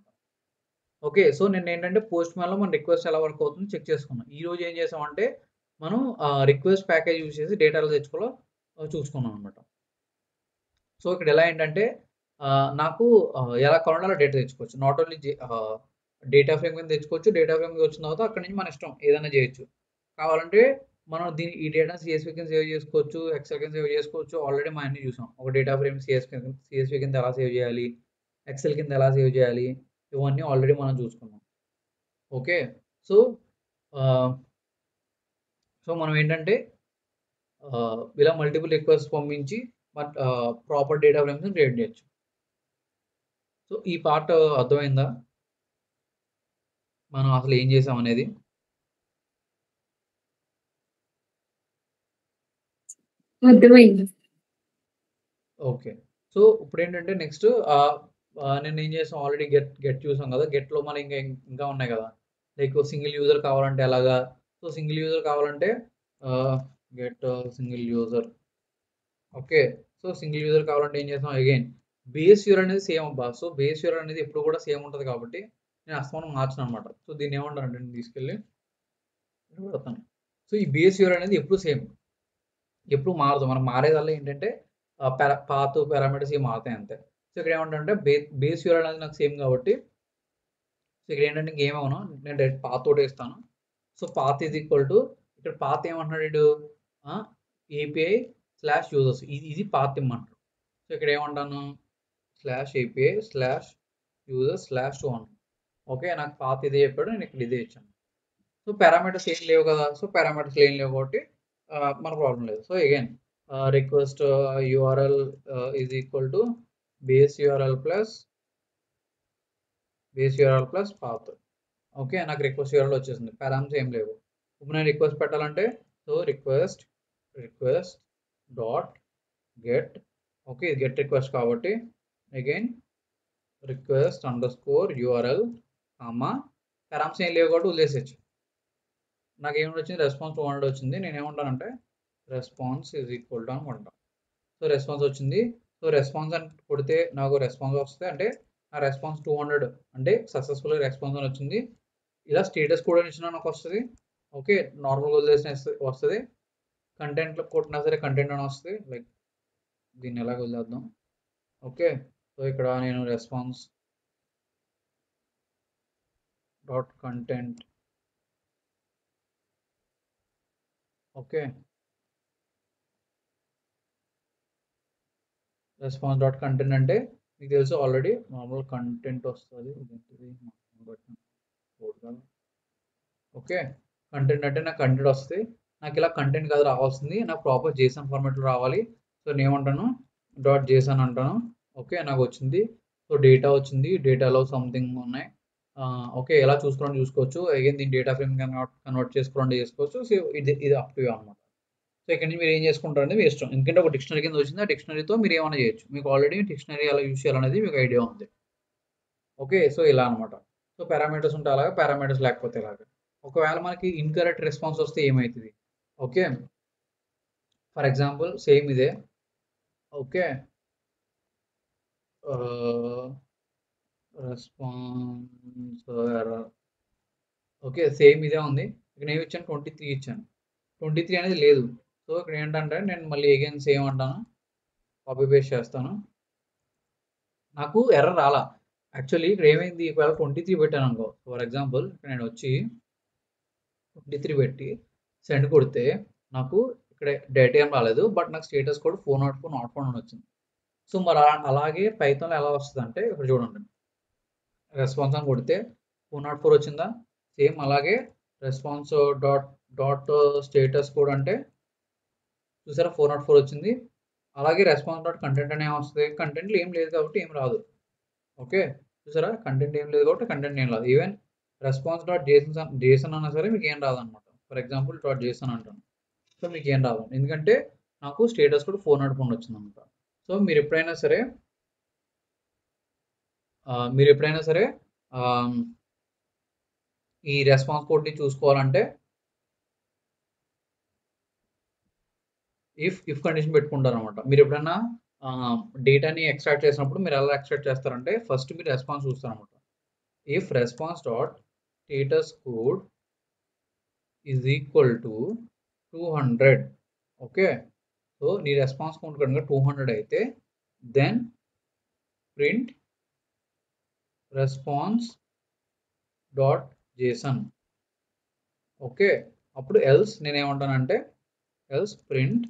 ఓకే సో నేను ఏంటంటే పోస్ట్ మ్యాన్లో మన రిక్వెస్ట్ ఎలా వర్క్ అవుతుందో చెక్ చేసుకున్నాం ఈ రోజు ఏం చేసామంటే మనం రిక్వెస్ట్ ప్యాకేజ్ యూజ్ చేసి డేటా ఎలా తెచ్చుకోవాలో చూసుకున్నాం అనమాట సో ఇక్కడ ఎలా ఏంటంటే నాకు ఎలా కావాలంటే అలా డేటా తెచ్చుకోవచ్చు నాట్ ఓన్లీ డేటా ఫ్రేమ్ కింద తెచ్చుకోవచ్చు డేటా ఫ్రేమ్ వచ్చిన తర్వాత అక్కడి నుంచి మన ఇష్టం ఏదైనా చేయొచ్చు కావాలంటే మనం ఈ డేటా సిఎస్వి కింద సేవ్ చేసుకోవచ్చు ఎక్సెల్ కింద సేవ్ చేసుకోవచ్చు ఆల్రెడీ మనం అన్ని చూసాం ఒక డేటా ఫ్రేమ్ సిఎస్వి కింద ఎలా సేవ్ చేయాలి ఎక్సెల్ కింద ఎలా సేవ్ చేయాలి ఇవన్నీ ఆల్రెడీ మనం చూసుకున్నాం ఓకే సో సో మనం ఏంటంటే ఇలా మల్టిపుల్ రిక్వెస్ట్ పంపించి ప్రాపర్ డేటా ఫ్రేమ్స్ క్రియేట్ చేయొచ్చు సో ఈ పార్ట్ అర్థమైందా మనం అసలు ఏం చేసాం అనేది అర్థమైంది ఓకే సో ఇప్పుడు ఏంటంటే నెక్స్ట్ నేను ఏం చేసాం ఆల్రెడీ గెట్ చూసాం కదా గెట్లో మన ఇంకా ఉన్నాయి కదా లైక్ సింగిల్ యూజర్ కావాలంటే ఎలాగా సో సింగిల్ యూజర్ కావాలంటే get single user okay so single user కావాలంటే ఏం చేసాం అగైన్ బేస్ యూఆర్ఎల్ అనేది సేమ్ అబ్బా. సో బేస్ యూఆర్ఎల్ అనేది ఎప్పుడు కూడా సేమ్ ఉంటుంది కాబట్టి నేను అస్తమానం మార్చను అనమాట. సో దీన్ని ఏమంటానంటే నేను తీసుకెళ్ళి పెడతాను. సో ఈ బేస్ యూఆర్ఎల్ అనేది ఎప్పుడు సేమ్, ఎప్పుడు మారదు. మనం మారేదల్లా ఏంటంటే పాత్ పారామీటర్స్ ఇవి మారుతాయి అంతే. సో ఇక్కడ ఏమంటానంటే బేస్ యూఆర్ఎల్ అనేది నాకు సేమ్ కాబట్టి సో ఇక్కడ ఏంటంటే ఇంకేమవును నేను డైరెక్ట్ పాత్ తోటే ఇస్తాను. So path is equal to ఇక్కడ పాత్ ఏమంటున్నాడు వీడు ఏపీఐ స్లాష్ యూజర్స్, ఇది పాత్ ఇమ్మంటారు. సో ఇక్కడ ఏమంటాను slash API slash users slash 2 అన్నాను. ఓకే, నాకు పాత్ ఇదే చెప్పాడు, నేను ఇక్కడ ఇదే ఇచ్చాను. సో పారామీటర్స్ ఏం లేవు కదా, సో పారామీటర్స్ ఏం లేవు కాబట్టి మన ప్రాబ్లం లేదు. So again request URL is equal to base URL plus path. Okay, నాకు రిక్వెస్ట్ యూఆర్ఎల్ వచ్చేసింది, పారామీటర్స్ ఏం లేవు. ఇప్పుడు నేను రిక్వెస్ట్ పెట్టాలంటే so request dot get, okay ఇది గెట్ రిక్వెస్ట్ కాబట్టి again request under score URL parameters ఏం లేవు కాబట్టి వదిలేసేచ్చు. నాకు ఏమిటి వచ్చింది, రెస్పాన్స్ 200 వచ్చింది. నేను ఏమంటానంటే రెస్పాన్స్ ఈజ్ ఈక్వల్ టు అనుకుంటాను. సో రెస్పాన్స్ వచ్చింది. సో రెస్పాన్స్ అని కొడితే నాకు రెస్పాన్స్ వస్తుంది, అంటే నా రెస్పాన్స్ 200 అంటే సక్సెస్ఫుల్ రెస్పాన్స్ అని వచ్చింది. ఇలా స్టేటస్ కూడా ఇచ్చినా నాకు వస్తుంది. ఓకే, నార్మల్గా వదిలేసిన వస్తుంది. కంటెంట్లో కొట్టినా సరే కంటెంట్ అని వస్తుంది. లైక్ దీన్ని ఎలాగ వదిలేద్దాం. ఓకే, సో ఇక్కడ నేను response dot content, okay response dot content అంటే మీకు తెలుసు ఆల్రెడీ నార్మల్ కంటెంట్ వస్తుంది. ఓకే, కంటెంట్ అంటే నాకు కంటెంట్ వస్తుంది. నాకు ఇలా కంటెంట్ కాదు రావాల్సింది, నాకు ప్రాపర్ జేసన్ ఫార్మాట్లో రావాలి. సో నేను ఏమంటాను డాట్ జేసన్ అంటాను. ఓకే నాకు వచ్చింది. సో డేటా వచ్చింది, డేటాలో సంథింగ్ ఉన్నాయి. ఓకే ఎలా చూసుకోవచ్చు. అగైన్ దీన్ని డేటా ఫ్రేమ్ కన్వర్ట్ చేసుకోవచ్చు. సో ఇది అప్ టు యూ అనమాట. సో ఇక్కడ నుంచి మీరు ఏం చేసుకుంటారు అనేది మీ ఇష్టం. ఎందుకంటే ఒక డిక్షనరీ కింద వచ్చింది, ఆ డిక్షనరీతో మీరు ఏమైనా చేయొచ్చు. మీకు ఆల్రెడీ డిక్షనరీ ఎలా యూజ్ చేయాలనేది మీకు ఐడియా ఉంది. ఓకే, సో ఇలా అనమాట. సో పారామీటర్స్ ఉంటే అలాగా, పారామీటర్స్ లేకపోతే ఇలాగా. ఒకవేళ మనకి ఇన్కరెక్ట్ రెస్పాన్స్ వస్తే ఏమవుతుంది? ఓకే, ఫర్ ఎగ్జాంపుల్ సేమ్ ఇదే. Okay response error. Okay same ఇదే ఉంది. ఇక్కడ ఏమి ఇచ్చాను 23 ఇచ్చాను. 23 అనేది లేదు. సో ఇక్కడ ఏంటంటే నేను మళ్ళీ అగైన్ సేమ్ అంటాను, కాపీ పేస్ట్ చేస్తాను. నాకు ఎర్రర్ రాలా. యాక్చువల్లీ ఇక్కడ ఏమైంది, ఒకవేళ 23 పెట్టాను అనుకో, ఫర్ ఎగ్జాంపుల్ ఇక్కడ నేను వచ్చి 23 పెట్టి సెండ్ కొడితే నాకు ఇక్కడ డేటా ఏం రాలేదు, బట్ నాకు స్టేటస్ కోడ్ 404 నాట్ ఫౌండ్ అని వచ్చింది. సో మరి అలాగే పైథాన్లో ఎలా వస్తుంది అంటే ఇక్కడ చూడండి, రెస్పాన్స్ అని కొడితే 404 వచ్చిందా, సేమ్ అలాగే రెస్పాన్స్ డాట్ స్టేటస్ కోడ్ అంటే చూసారా 404 వచ్చింది. అలాగే రెస్పాన్స్ డాట్ కంటెంట్ అనే వస్తుంది. కంటెంట్లో ఏం లేదు కాబట్టి ఏం రాదు. ఓకే చూసారా కంటెంట్ ఏం లేదు కాబట్టి కంటెంట్ ఏం రాదు. ఈవెన్ రెస్పాన్స్ డాట్ జేసన్ అన్నా సరే మీకు ఏం రాదు అనమాట. ఫర్ ఎగ్జాంపుల్ డాట్ జేసన్ అంటాను, సో మీకు ఏం రాదు ఎందుకంటే నాకు స్టేటస్ కూడా 404 వచ్చింది అనమాట. సో మీరు ఎప్పుడైనా సరే ఈ రెస్పాన్స్ కోడ్ని చూసుకోవాలంటే ఇఫ్ కండిషన్ పెట్టుకుంటారు అనమాట. మీరు ఎప్పుడైనా డేటాని ఎక్స్ట్రాక్ట్ చేసినప్పుడు మీరు ఎలా ఎక్స్ట్రాక్ట్ చేస్తారంటే ఫస్ట్ మీరు రెస్పాన్స్ చూస్తారు అనమాట. If response dot status code is equal to 200, okay so నీ రెస్పాన్స్ కోడ్ కనుక 200 అయితే then print response dot JSON. Okay అప్పుడు ఎల్స్ నేనేమంటానంటే ఎల్స్ ప్రింట్,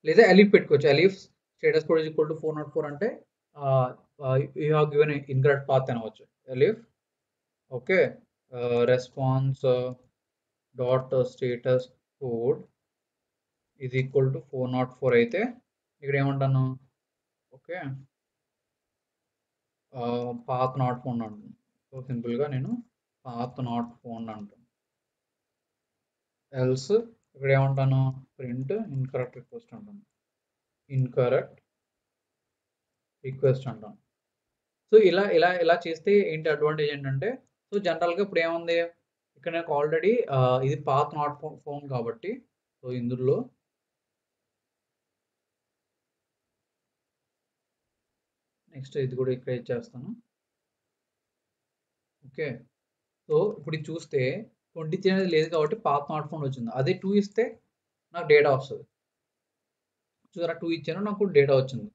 లేదా ఎలిఫ్ పెట్టుకోవచ్చు. Elif status code is equal to 404 అంటే you have given incorrect path అనవచ్చు. Elif okay response dot status code is equal to 404 అయితే ఇక్కడ ఏమంటాను ఓకే పాత్ నాట్ ఫౌండ్ అంటాను. సో సింపుల్గా నేను పాత్ నాట్ ఫౌండ్ అంటాను. ఎల్స్ ఇక్కడ ఏమంటాను ప్రింట్ ఇన్కరెక్ట్ రిక్వెస్ట్ అంటాను. ఇన్కరెక్ట్ రిక్వెస్ట్ అంటాను. సో ఇలా చేస్తే ఏంటి అడ్వాంటేజ్ ఏంటంటే, సో జనరల్గా ఇప్పుడు ఏముంది ఇక్కడ నాకు ఆల్రెడీ ఇది పాత్ నాట్ ఫౌండ్ కాబట్టి సో ఇందులో నెక్స్ట్ ఇది కూడా ఇక్కడ ఇచ్చేస్తాను. ఓకే. సో ఇప్పుడు ఇది చూస్తే 23 అనేది లేదు కాబట్టి పాత నాట్ ఫౌండ్ వచ్చింది. అదే 2 ఇస్తే నాకు డేటా వస్తది. చూసారా 2 ఇచ్చాను నాకు డేటా వచ్చింది.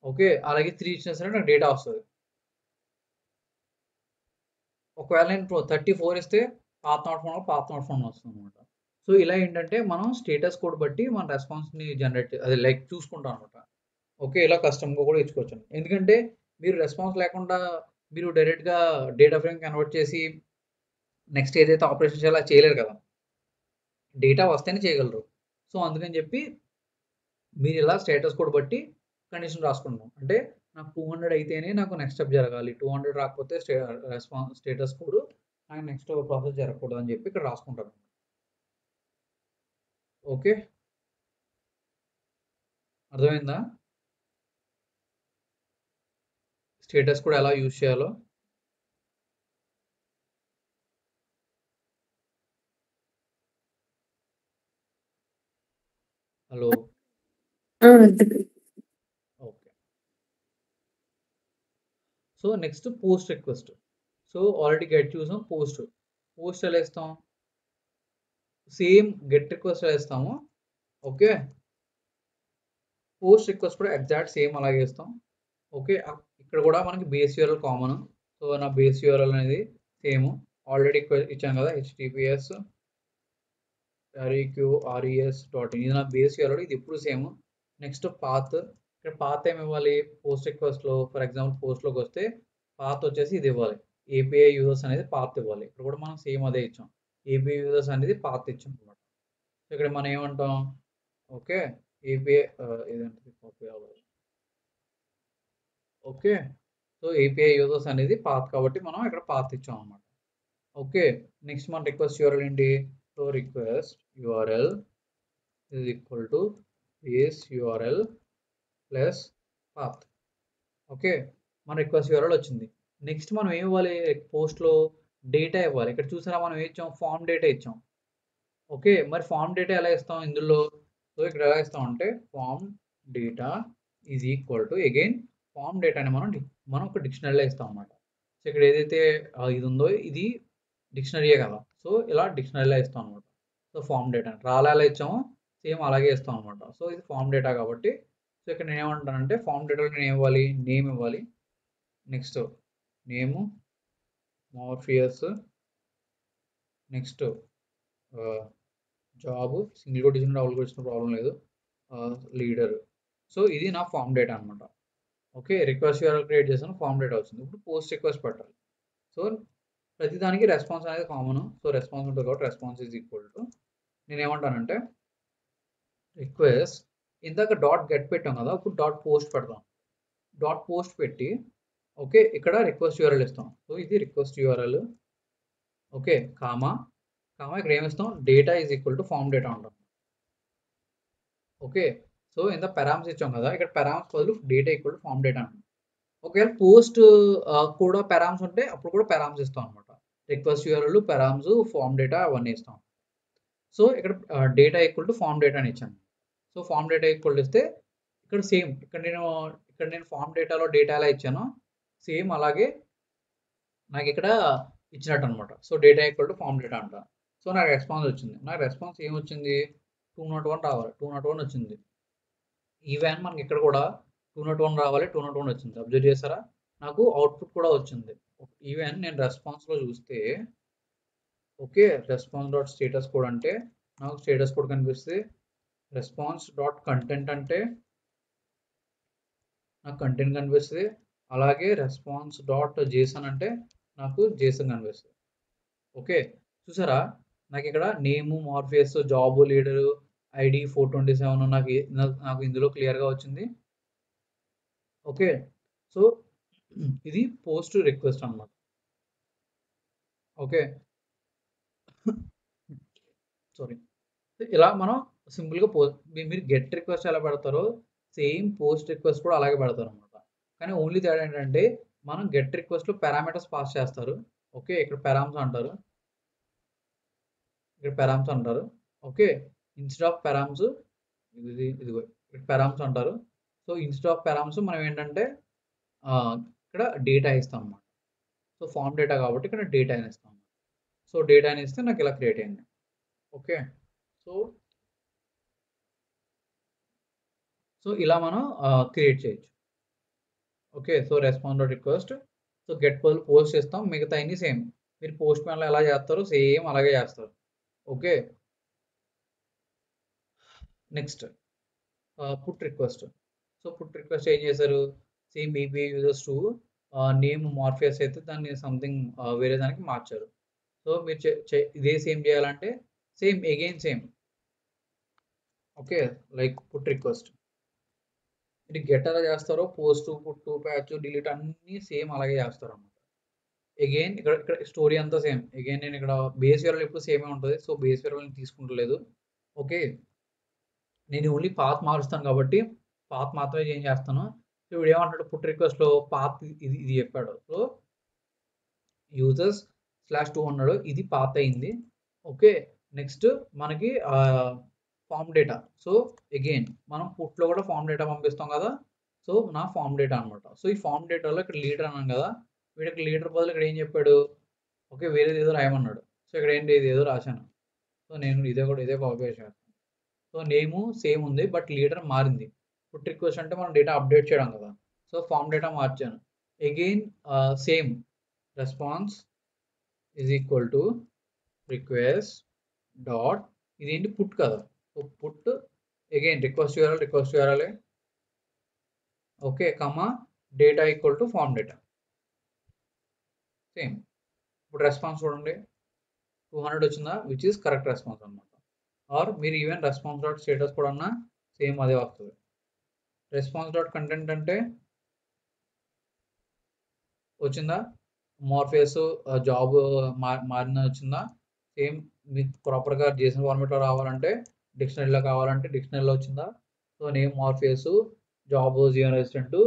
ఓకే. అలాగే 3 ఇచ్చినా సరే నాకు డేటా వస్తది. ఒకవేళ నేను 34 ఇస్తే పాత నాట్ ఫౌండ్ వస్తుందన్నమాట. సో ఇలా ఏంటంటే మనం స్టేటస్ కోడ్ బట్టి మన రెస్పాన్స్‌ని జనరేట్ అదే లైక్ చూసుకుంటాం అన్నమాట. ఓకే. ఇలా కస్టమ్‌గా కూడా ఇచ్చుకోవచ్చు. ఎందుకంటే మీరు రెస్పాన్స్ లేకుండా మీరు డైరెక్ట్‌గా డేటా ఫ్రేమ్ కన్వర్ట్ చేసి నెక్స్ట్ ఏదైతే ఆపరేషన్ చేయాలో అది చేయలేరు కదా! డేటా వస్తేనే చేయగలరు. సో అందుకని చెప్పి మీరు ఇలా స్టేటస్ కోడ్ బట్టి కండిషన్ రాసుకుంటాం. అంటే నాకు 200 అయితేనే నాకు నెక్స్ట్ స్టెప్ జరగాలి. 200 రాకపోతే స్టేటస్ కోడ్ నాకు నెక్స్ట్ ప్రాసెస్ జరగకూడదు అని చెప్పి ఇక్కడ రాసుకుంటాను. ఓకే. అర్థమైందా? స్టేటస్ కోడ్ ఎలా యూజ్ చేయాలో. హలో. అర్థమైంది. Okay. So next post request. So already get చూసాం. పోస్ట్ ఎలా ఇస్తాం? సేమ్ గెట్ రిక్వెస్ట్ ఎలా ఇస్తాము. ఓకే. పోస్ట్ రిక్వెస్ట్ కూడా ఎగ్జాక్ట్ సేమ్ అలాగే ఇస్తాం. ఓకే. ఇక్కడ కూడా మనకి బేస్ యూఆర్ఎల్ కామన్. సో నా బేస్ యూఆర్ఎల్ అనేది సేమ్ ఆల్రెడీ ఇచ్చాను కదా https reqres.in ఇది నా బేస్ యూఆర్ఎల్. ఇది ఎప్పుడు సేమ్. Next path. ఇక్కడ పాత్ ఏమి ఇవ్వాలి? పోస్ట్ రిక్వెస్ట్‌లో ఫర్ ఎగ్జాంపుల్ పోస్ట్‌లోకి వస్తే పాత్ వచ్చేసి ఇది ఇవ్వాలి. ఏపీఐ యూజర్స్ అనేది పాత్ ఇవ్వాలి. ఇక్కడ కూడా మనం సేమ్ అదే ఇచ్చాం. ఏపీఐ యూజర్స్ అనేది పాత్ ఇచ్చాం అన్నమాట. ఇక్కడ మనం ఏమంటాం? ఓకే. ఏపీఐ ఇదేంటిది కాపీ అవ్వాలి. ఓకే. సో ఏపీఐ యూజర్స్ అనేది పాత్ కాబట్టి మనం ఇక్కడ పాత్ ఇచ్చాం అన్నమాట. ఓకే. నెక్స్ట్ మన రిక్వెస్ట్ యూఆర్ఎల్ ఏంటి? So request URL is equal to base URL plus path. Okay. మన రిక్వెస్ట్ యూఆర్ఎల్ వచ్చింది. నెక్స్ట్ మనం ఏం ఇవ్వాలి? పోస్ట్‌లో డేటా ఇవ్వాలి. ఇక్కడ చూసారా మనం ఏం ఇచ్చాం? ఫార్మ్ డేటా ఇచ్చాం. ఓకే. మరి ఫార్మ్ డేటా ఎలా ఇస్తాం ఇందులో? సో ఇక్కడ ఎలా ఇస్తామంటే form data is equal to again form డేటాని మనం ఒక డిక్షనరీలో ఇస్తాం అన్నమాట. సో ఇక్కడ ఏదైతే ఇది ఉందో ఇది డిక్షనరీయే కదా! సో ఇలా డిక్షనరీలో ఇస్తాం అన్నమాట. సో ఫార్మ్ డేటా రాలా ఎలా ఇచ్చామో సేమ్ అలాగే ఇస్తాం అన్నమాట. సో ఇది ఫార్మ్ డేటా కాబట్టి సో ఇక్కడ నేను ఏమంటానంటే ఫార్మ్ డేటాలో నేను ఏం ఇవ్వాలి? నేమ్ ఇవ్వాలి. Next name Morpheus next job single quote ఇచ్చిన డబుల్ కోట్ ఇచ్చిన ప్రాబ్లం లేదు. లీడర్. సో ఇది నా ఫార్మ్ డేటా అన్నమాట. ఓకే. రిక్వెస్ట్ యూఆర్ఎల్ క్రియేట్ చేశాను. ఫార్మ్ డేటా వచ్చింది. ఇప్పుడు పోస్ట్ రిక్వెస్ట్ పెట్టాలి. సో ప్రతిదానికి రెస్పాన్స్ అనేది కామన్. సో రెస్పాన్స్ ఉంటుంది కాబట్టి రెస్పాన్స్ ఈజ్ ఈక్వల్ టు నేనేమంటానంటే రిక్వెస్ట్ ఇందాక డాట్ గెట్ పెట్టాం కదా! ఇప్పుడు డాట్ పోస్ట్ పెడదాం. డాట్ పోస్ట్ పెట్టి ఓకే. ఇక్కడ రిక్వెస్ట్ యూఆర్ఎల్ ఇస్తాం. సో ఇది రిక్వెస్ట్ యూఆర్ఎల్. ఓకే. కామా ఇక్కడ ఏమి ఇస్తాం? Data is equal to form data అంటాం. ఓకే. సో ఇంత పారామ్స్ ఇచ్చాం కదా! ఇక్కడ పారామ్స్ బదులు data equal to form data అంటాం. ఒకవేళ పోస్ట్ కూడా పారామ్స్ ఉంటే అప్పుడు కూడా పారామ్స్ ఇస్తాం అన్నమాట. Request URL, params, form data అవన్నీ ఇస్తాం. సో ఇక్కడ data equal to form data అని ఇచ్చాను. సో ఫార్మ్ డేటా ఈక్వల్ ఇస్తే ఇక్కడ సేమ్ ఇక్కడ నేను ఫార్మ్ డేటాలో డేటా ఎలా ఇచ్చానో సేమ్ అలాగే నాకు ఇక్కడ ఇచ్చినట్టు అనమాట. So data equal to form data అంట. సో నాకు రెస్పాన్స్ వచ్చింది. నాకు రెస్పాన్స్ ఏమొచ్చింది? 201 రావాలి. 201 వచ్చింది. ఈవెన్ మనకి ఇక్కడ కూడా 201 రావాలి. 201 వచ్చింది. అబ్జర్వ్ చేశారా? నాకు అవుట్‌పుట్ కూడా వచ్చింది. ఈవెన్ నేను రెస్పాన్స్‌లో చూస్తే okay. Response dot status code అంటే నాకు స్టేటస్ కోడ్ కనిపిస్తుంది. రెస్పాన్స్ డాట్ కంటెంట్ అంటే నాకు కంటెంట్ కనిపిస్తుంది. అలాగే రెస్పాన్స్ డాట్ జేసన్ అంటే నాకు జేసన్ కనిపిస్తుంది. ఓకే. చూసారా? నాకు ఇక్కడ నేము, మార్ఫియస్, జాబ్, లీడరు, ఐడి 427 నాకు ఇందులో క్లియర్‌గా వచ్చింది. ఓకే. సో ఇది పోస్ట్ రిక్వెస్ట్ అన్నమాట. ఓకే. సారీ. ఇలా మనం సింపుల్‌గా మీరు గెట్ రిక్వెస్ట్ ఎలా పెడతారో సేమ్ పోస్ట్ రిక్వెస్ట్ కూడా అలాగే పెడతారన్నమాట. కానీ ఓన్లీ తేడా ఏంటంటే మనం గెట్ రిక్వెస్ట్‌లో పారామీటర్స్ పాస్ చేస్తారు. ఓకే. ఇక్కడ పారామ్స్ అంటారు. ఇక్కడ పారామ్స్ అంటారు. ఓకే. ఇన్‌స్టెడ్ ఆఫ్ పారామ్స్ ఇదిగో ఇక్కడ పారామ్స్ అంటారు. సో ఇన్‌స్టెడ్ ఆఫ్ పారామ్స్ మనం ఏంటంటే ఇక్కడ డేటా ఇస్తాం అన్నమాట. సో ఫామ్ డేటా కాబట్టి ఇక్కడ డేటా అని ఇస్తాం. సో డేటా అని ఇస్తే నాకు ఇలా క్రియేట్ అయింది. ఓకే, సో ఇలా మనం క్రియేట్ చేయొచ్చు. Okay, so response dot request, so get post ఇస్తాం, మిగతా అన్ని సేమ్. మీరు పోస్ట్ మ్యాన్లో ఎలా చేస్తారో సేమ్ అలాగే చేస్తారు. Okay, next put request. So put request ఏం చేశారు, same API users to name Morpheus అయితే దాన్ని సంథింగ్ వేరే దానికి మార్చారు. సో మీరు ఇదే సేమ్ చేయాలంటే same again same. Okay, like put request ఇది గెట్ ఎలా చేస్తారో పోస్ట్, పుట్, ప్యాచ్, డిలీట్ అన్నీ సేమ్ అలాగే చేస్తారు అన్నమాట. అగైన్ ఇక్కడ స్టోరీ అంతా సేమ్. అగైన్ నేను ఇక్కడ బేస్ వేరియబుల్ ఎప్పుడు సేమే ఉంటుంది, సో బేస్ వేరియబుల్ తీసుకుంటలేదు. ఓకే, నేను ఓన్లీ పాత్ మారుస్తాను కాబట్టి పాత్ మాత్రమే చేంజ్ చేస్తాను. సో ఇప్పుడు ఏమంటాడు పుట్ రిక్వెస్ట్లో పాత్ ఇది చెప్పాడు. సో యూజర్స్ /2 అన్నాడు, ఇది పాత్ అయింది. ఓకే, నెక్స్ట్ మనకి ఫామ్ డేటా. సో అగైన్ మనం పుట్లో కూడా ఫామ్ డేటా పంపిస్తాం కదా, సో నా ఫామ్ డేటా అనమాట. సో ఈ ఫామ్ డేటాలో ఇక్కడ లీడర్ అన్నాను కదా, వీడికి లీడర్ బదులు ఇక్కడ ఏం చెప్పాడు, ఓకే వేరేది ఏదో రాయమన్నాడు. సో ఇక్కడ ఏంటి ఇది ఏదో రాశాను. సో నేను ఇదే కాపీ చేశాను. సో నేము సేమ్ ఉంది బట్ లీడర్ మారింది. పుట్ రిక్వెస్ట్ అంటే మనం డేటా అప్డేట్ చేయడం కదా, సో ఫామ్ డేటా మార్చాను. Again same response is equal to request dot ఇదేంటి పుట్ కదా, so put again request URL okay comma data equal to form data same. ఇప్పుడు response చూడండి 200 వచ్చిందా, విచ్ ఈస్ కరెక్ట్ రెస్పాన్స్ అనమాట. Or మీరు even response dot status కూడా అన్నా same అదే వస్తుంది. రెస్పాన్స్ డాట్ కంటెంట్ అంటే వచ్చిందా, మార్ఫియస్ జాబ్ మారిన వచ్చిందా, సేమ్ మీకు ప్రాపర్గా జేసన్ ఫార్మేట్లో రావాలంటే డిక్షనరీలో కావాలంటే డిక్షనరీలో వచ్చిందా. So name Morpheus job Jeevan resident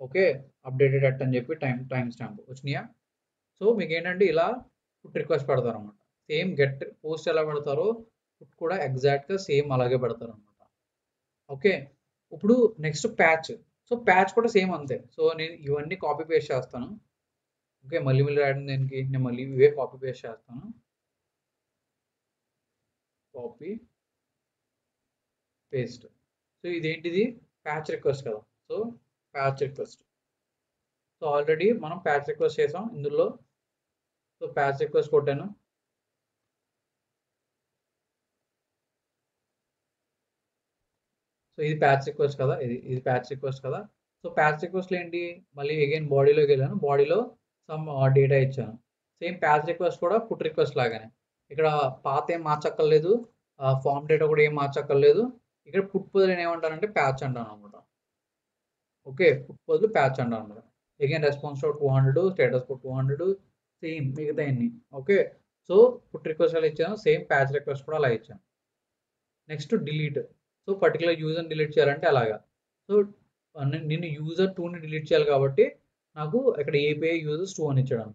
okay updated at అని చెప్పి టైం స్టాంప్ వచ్చినాయా. సో మీకు ఏంటంటే ఇలా పుట్ రిక్వెస్ట్ పెడతారు అనమాట. సేమ్ గెట్ పోస్ట్ ఎలా పెడతారో పుట్ కూడా ఎగ్జాక్ట్గా సేమ్ అలాగే పెడతారు అనమాట. ఓకే, ఇప్పుడు నెక్స్ట్ ప్యాచ్. సో ప్యాచ్ కూడా సేమ్ అంతే. సో నేను ఇవన్నీ కాపీ పేస్ట్ చేస్తాను. ఓకే, మళ్ళీ రాయడం దేనికి, నేను మళ్ళీ ఇవే కాపీ పేస్ట్ చేస్తాను. Copy paste. సో ఇదేంటిది ప్యాచ్ రిక్వెస్ట్ కదా, so patch request. So already మనం ప్యాచ్ రిక్వెస్ట్ చేసాం ఇందులో. సో ప్యాచ్ రిక్వెస్ట్ కొట్టాను. సో ఇది ప్యాచ్ రిక్వెస్ట్ కదా, ఇది ప్యాచ్ రిక్వెస్ట్ కదా. సో ప్యాచ్ రిక్వెస్ట్లో ఏంటి, మళ్ళీ అగైన్ బాడీలోకి వెళ్ళాను, బాడీలో సమ్ డేటా ఇచ్చాను. సేమ్ ప్యాచ్ రిక్వెస్ట్ కూడా పుట్ రిక్వెస్ట్ లాగానే ఇక్కడ పాత ఏం మార్చక్కర్లేదు, ఫామ్ డేటా కూడా ఏం మార్చక్కర్లేదు. ఇక్కడ పుట్ బదులు ఏమంటానంటే ప్యాచ్ అంటాను అనమాట. ఓకే, పుట్ బదులు ప్యాచ్ అంటాను అనమాట. అగైన్ రెస్పాన్స్ 200, స్టేటస్ 200 సేమ్ మిగతా అన్ని. ఓకే, సో పుట్ రిక్వెస్ట్ అలా ఇచ్చాను, సేమ్ ప్యాచ్ రిక్వెస్ట్ కూడా అలా ఇచ్చాను. Next delete. సో పర్టికులర్ యూజర్ని డిలీట్ చేయాలంటే అలాగా. సో నేను యూజర్ 2ని డిలీట్ చేయాలి కాబట్టి నాకు ఇక్కడ ఏపీఐ యూజర్స్ 2 అని ఇచ్చాడు.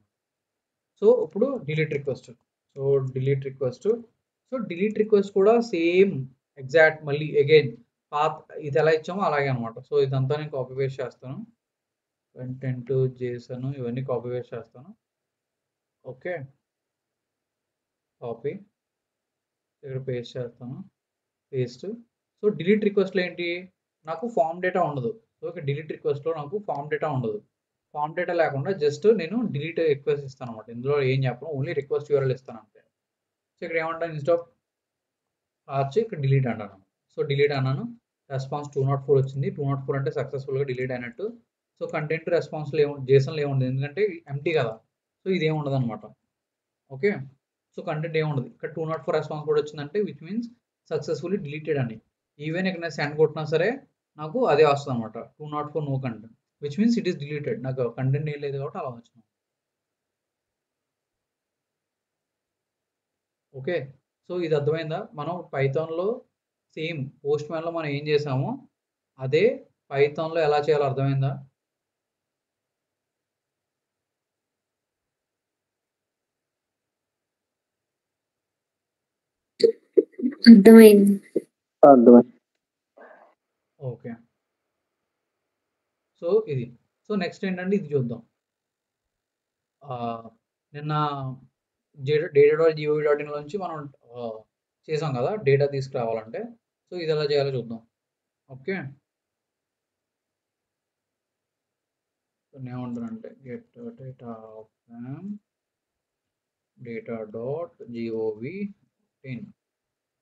సో ఇప్పుడు delete request. So delete request. So delete request కూడా సేమ్ ఎగ్జాక్ట్ మళ్ళీ అగైన్ పాత్ ఇది ఎలా ఇచ్చామో అలాగే అనమాట. సో ఇదంతా నేను కాపీ పేస్ట్ చేస్తాను. కంటెంట్ చేసాను, ఇవన్నీ కాపీ పేస్ట్ చేస్తాను. ఓకే, కాపీ ఇక్కడ పేస్ట్ చేస్తాను, పేస్ట్. సో డిలీట్ రిక్వెస్ట్లో ఏంటి, నాకు ఫామ్ డేటా ఉండదు. సో ఇక్కడ డిలీట్ రిక్వెస్ట్లో నాకు ఫామ్ డేటా ఉండదు. ఫామ్ డేటా లేకుండా జస్ట్ నేను డిలీట్ రిక్వెస్ట్ ఇస్తాను అనమాట. ఇందులో ఏం చెప్పను, ఓన్లీ రిక్వెస్ట్ యూఆర్ఎల్ ఇస్తాను అంతే. సో ఇక్కడ ఏమంటాను, ఇన్స్టెడ్ ఆఫ్ ఆర్చ్ ఇక్కడ డిలీట్ అంటాను. సో డిలీట్ అన్నాను, రెస్పాన్స్ 204 వచ్చింది. 204 అంటే సక్సెస్ఫుల్గా డిలీట్ అయినట్టు. సో కంటెంట్ రెస్పాన్స్లో జేసన్లో ఏముండదు ఎందుకంటే ఎంటీ కదా, సో ఇదేం ఉండదు అనమాట. ఓకే, సో కంటెంట్ ఏముండదు. ఇక్కడ 204 రెస్పాన్స్ కూడా వచ్చిందంటే విచ్ మీన్స్ సక్సెస్ఫుల్లీ డిలీటెడ్ అని. ఈవెన్ ఇక్కడ నేను సెండ్ కొట్టినా సరే నాకు అదే వస్తుంది అనమాట, 204 no content which means it is deleted. నాకు కంటెంట్ ఏం లేదు కాబట్టి అలా వచ్చింది. ఓకే, సో ఇది అర్థమైందా, మనం పైథాన్లో సేమ్ పోస్ట్ మ్యాన్లో మనం ఏం చేసామో అదే పైథాన్లో ఎలా చేయాలో అర్థమైందా. అర్థమైంది. ఓకే, సో ఇది. సో సో నెక్స్ట్ ఏంటంటే ఇది చూద్దాం. నిన్న data.gov.in నుంచి మనం చేసాం కదా డేటా తీసుకురావాలంటే. సో ఇది ఎలా చేయాలో చూద్దాం. ఓకే, ఏమంటానంటే get data from data.gov.in.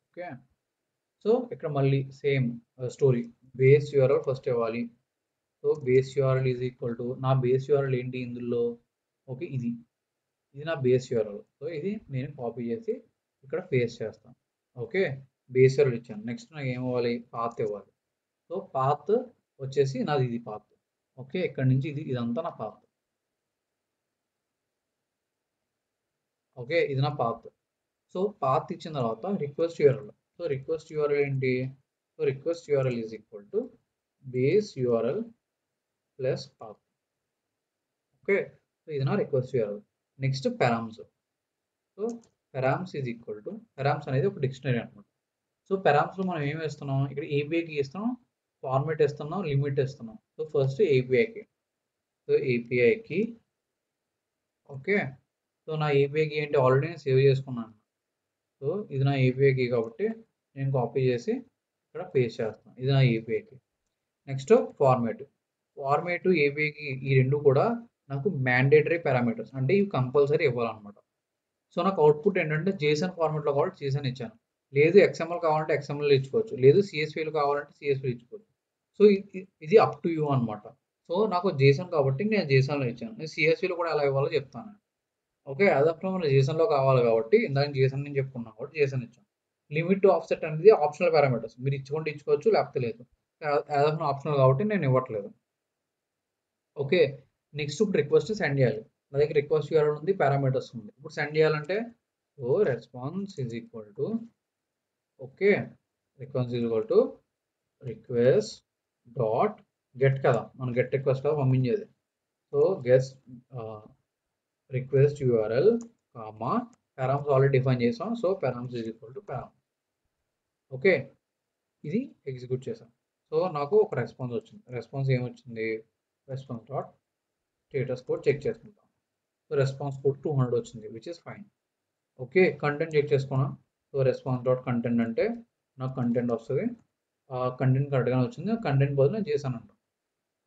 Okay, so ఇక్కడ మళ్ళీ same story. Base URL first ఇవ్వాలి. So base URL is equal to, నా బేస్ యూఆర్ఎల్ ఏంటి ఇందులో, ఓకే ఇది నా బేస్ యూఆర్ఎల్. సో ఇది నేను కాపీ చేసి ఇక్కడ పేస్ట్ చేస్తాను. ఓకే, బేస్ యూఆర్ఎల్ ఇచ్చాను. నెక్స్ట్ నాకు ఏమవ్వాలి, పాత్ ఇవ్వాలి. సో పాత్ వచ్చేసి నాది ఇది పాత్. ఓకే, ఇక్కడ నుంచి ఇదంతా నా పాత్. ఓకే, ఇది నా పాత్. సో పాత్ ఇచ్చిన తర్వాత request URL. So request URL ఏంటి, so request URL is equal to base URL plus path. Okay, so ఇది నా request URL. Next params. So params is equal to, params అనేది ఒక dictionary అనమాట. So పారామ్స్లో మనం ఏం వేస్తున్నాం, ఇక్కడ ఏపీఐకి ఇస్తున్నాం, ఫార్మేట్ ఇస్తున్నాం, లిమిట్ ఇస్తున్నాం. సో ఫస్ట్ ఏపీఐకి, సో ఏపీఐకి ఓకే. సో నా ఏపీఐకి ఏంటి, ఆల్రెడీ నేను సేవ్ చేసుకున్నాను. సో ఇది నా ఏపీఐకి కాబట్టి నేను కాపీ చేసి ఇక్కడ పేస్ట్ చేస్తాను. ఇది నా ఏపీఐకి. Next format. ఏపీఐకి ఈ రెండు కూడా నాకు మ్యాండేటరీ పారామీటర్స్, అంటే ఇవి కంపల్సరీ ఇవ్వాలన్నమాట. సో నాకు అవుట్పుట్ ఏంటంటే జేసన్ ఫార్మేట్లో కాబట్టి జేసన్ ఇచ్చాను, లేదు ఎక్స్ఎంఎల్ కావాలంటే ఎక్స్ఎంఎల్ ఇచ్చుకోవచ్చు, లేదు సిఎస్వీలు కావాలంటే సిఎస్వీ ఇచ్చుకోవచ్చు. సో ఇది అప్ టు యూ అనమాట. సో నాకు జేసన్ కాబట్టి నేను జేసన్లో ఇచ్చాను. నేను సిఎస్వీలో కూడా ఎలా ఇవ్వాలో చెప్తాను. ఓకే, అదప్పుడు మనం జేసన్లో కావాలి కాబట్టి ఇందాక జేసన్ నేను చెప్పుకున్నాం కాబట్టి జేసన్ ఇచ్చాం. లిమిట్ టు ఆఫ్సెట్ అనేది ఆప్షనల్ పారామీటర్స్, మీరు ఇచ్చుకుంటే ఇచ్చుకోవచ్చు, లేకపోతే లేదు. యాజ్ ఆప్షనల్ కాబట్టి నేను ఇవ్వట్లేదు. ఓకే, నెక్స్ట్ ఇప్పుడు రిక్వెస్ట్ సెండ్ చేయాలి. నా దగ్గర రిక్వెస్ట్ యూఆర్ఎల్ ఉంది, పారామీటర్స్ ఉంది. ఇప్పుడు సెండ్ చేయాలంటే so response is equal to, okay response is equal to request dot get కదా, మనం గెట్ రిక్వెస్ట్ కదా పంపించేది. So get request URL comma params already define చేసాం. So params is equal to param. Okay, ఇది execute చేసాం. So నాకు ఒక response వచ్చింది. రెస్పాన్స్ ఏమొచ్చింది, response dot status code check చేసుకుంటాం. సో రెస్పాన్స్ కోడ్ 200 వచ్చింది, which is fine. Okay, content check చేసుకున్నాం. సో రెస్పాన్స్ డాట్ కంటెంట్ అంటే నాకు కంటెంట్ వస్తుంది. కంటెంట్ కరెక్ట్గానే వచ్చింది. కంటెంట్ బదులు నేను జేసన్ అంటాను.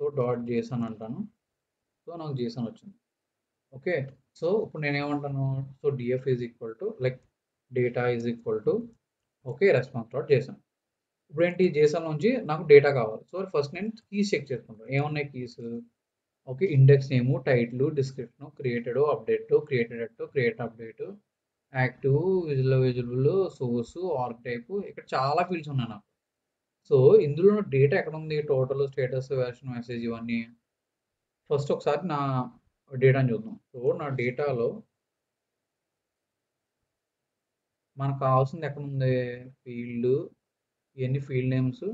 సో డాట్ జేసన్ అంటాను. సో నాకు జేసన్ వచ్చింది. ఓకే, సో ఇప్పుడు నేను ఏమంటాను, so DF is equal to like data is equal to okay response dot JSON. ఇప్పుడు ఏంటి, జేసన్ నుంచి నాకు డేటా కావాలి. సో ఫస్ట్ నేను కీస్ చెక్ చేసుకుంటాను. ఏమున్నాయి keys, okay index name, title, description, created, update, create update, active, visible, source, org type, ఇక్కడ చాలా ఫీల్డ్స్ ఉన్నాయి నాకు. సో ఇందులో డేటా ఎక్కడ ఉంది, టోటల్, స్టేటస్, వెర్షన్, మెసేజ్, ఇవన్నీ. ఫస్ట్ ఒకసారి నా డేటాని చూద్దాం. సో నా డేటాలో మనకు కావాల్సింది ఎక్కడ ఉంది, ఫీల్డ్, ఇవన్నీ field names,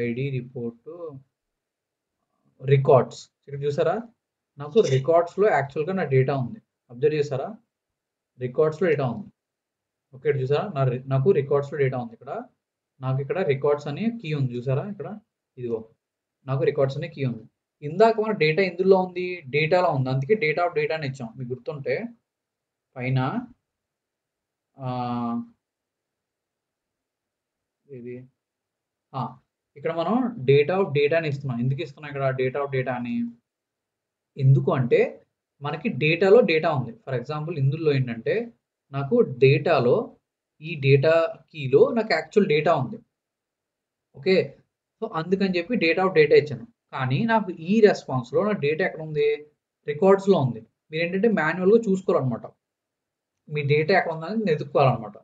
ID, report, records. ఇక్కడ చూసారా, నాకు రికార్డ్స్లో యాక్చువల్గా నా డేటా ఉంది. అబ్జర్వ్ చేసారా, రికార్డ్స్లో డేటా ఉంది. ఓకే, ఇక్కడ చూసారా నాకు రికార్డ్స్లో డేటా ఉంది. నాకు ఇక్కడ రికార్డ్స్ అనే కీ ఉంది, చూసారా ఇక్కడ, ఇదిగో నాకు రికార్డ్స్ అనే కీ ఉంది. ఇందాక మన డేటా ఇందులో ఉంది, డేటాలో ఉంది, అందుకే డేటా ఆఫ్ డేటా అని ఇచ్చాం. మీకు గుర్తుంటే పైన ఇది ఇక్కడ మనం డేటా ఆఫ్ డేటా అని ఇస్తున్నాం. ఎందుకు ఇస్తున్నాం ఇక్కడ డేటా ఆఫ్ డేటా అని, ఎందుకు అంటే మనకి డేటాలో డేటా ఉంది. ఫర్ ఎగ్జాంపుల్ ఇందులో ఏంటంటే నాకు డేటాలో ఈ డేటా కీలో నాకు యాక్చువల్ డేటా ఉంది. ఓకే, సో అందుకని చెప్పి డేటా ఆఫ్ డేటా ఇచ్చాను. కానీ నాకు ఈ రెస్పాన్స్లో నా డేటా ఎక్కడ ఉంది, రికార్డ్స్లో ఉంది. మీరు ఏంటంటే మాన్యువల్గా చూసుకోవాలన్నమాట, మీ డేటా ఎక్కడ ఉందని వెతుక్కోవాలన్నమాట.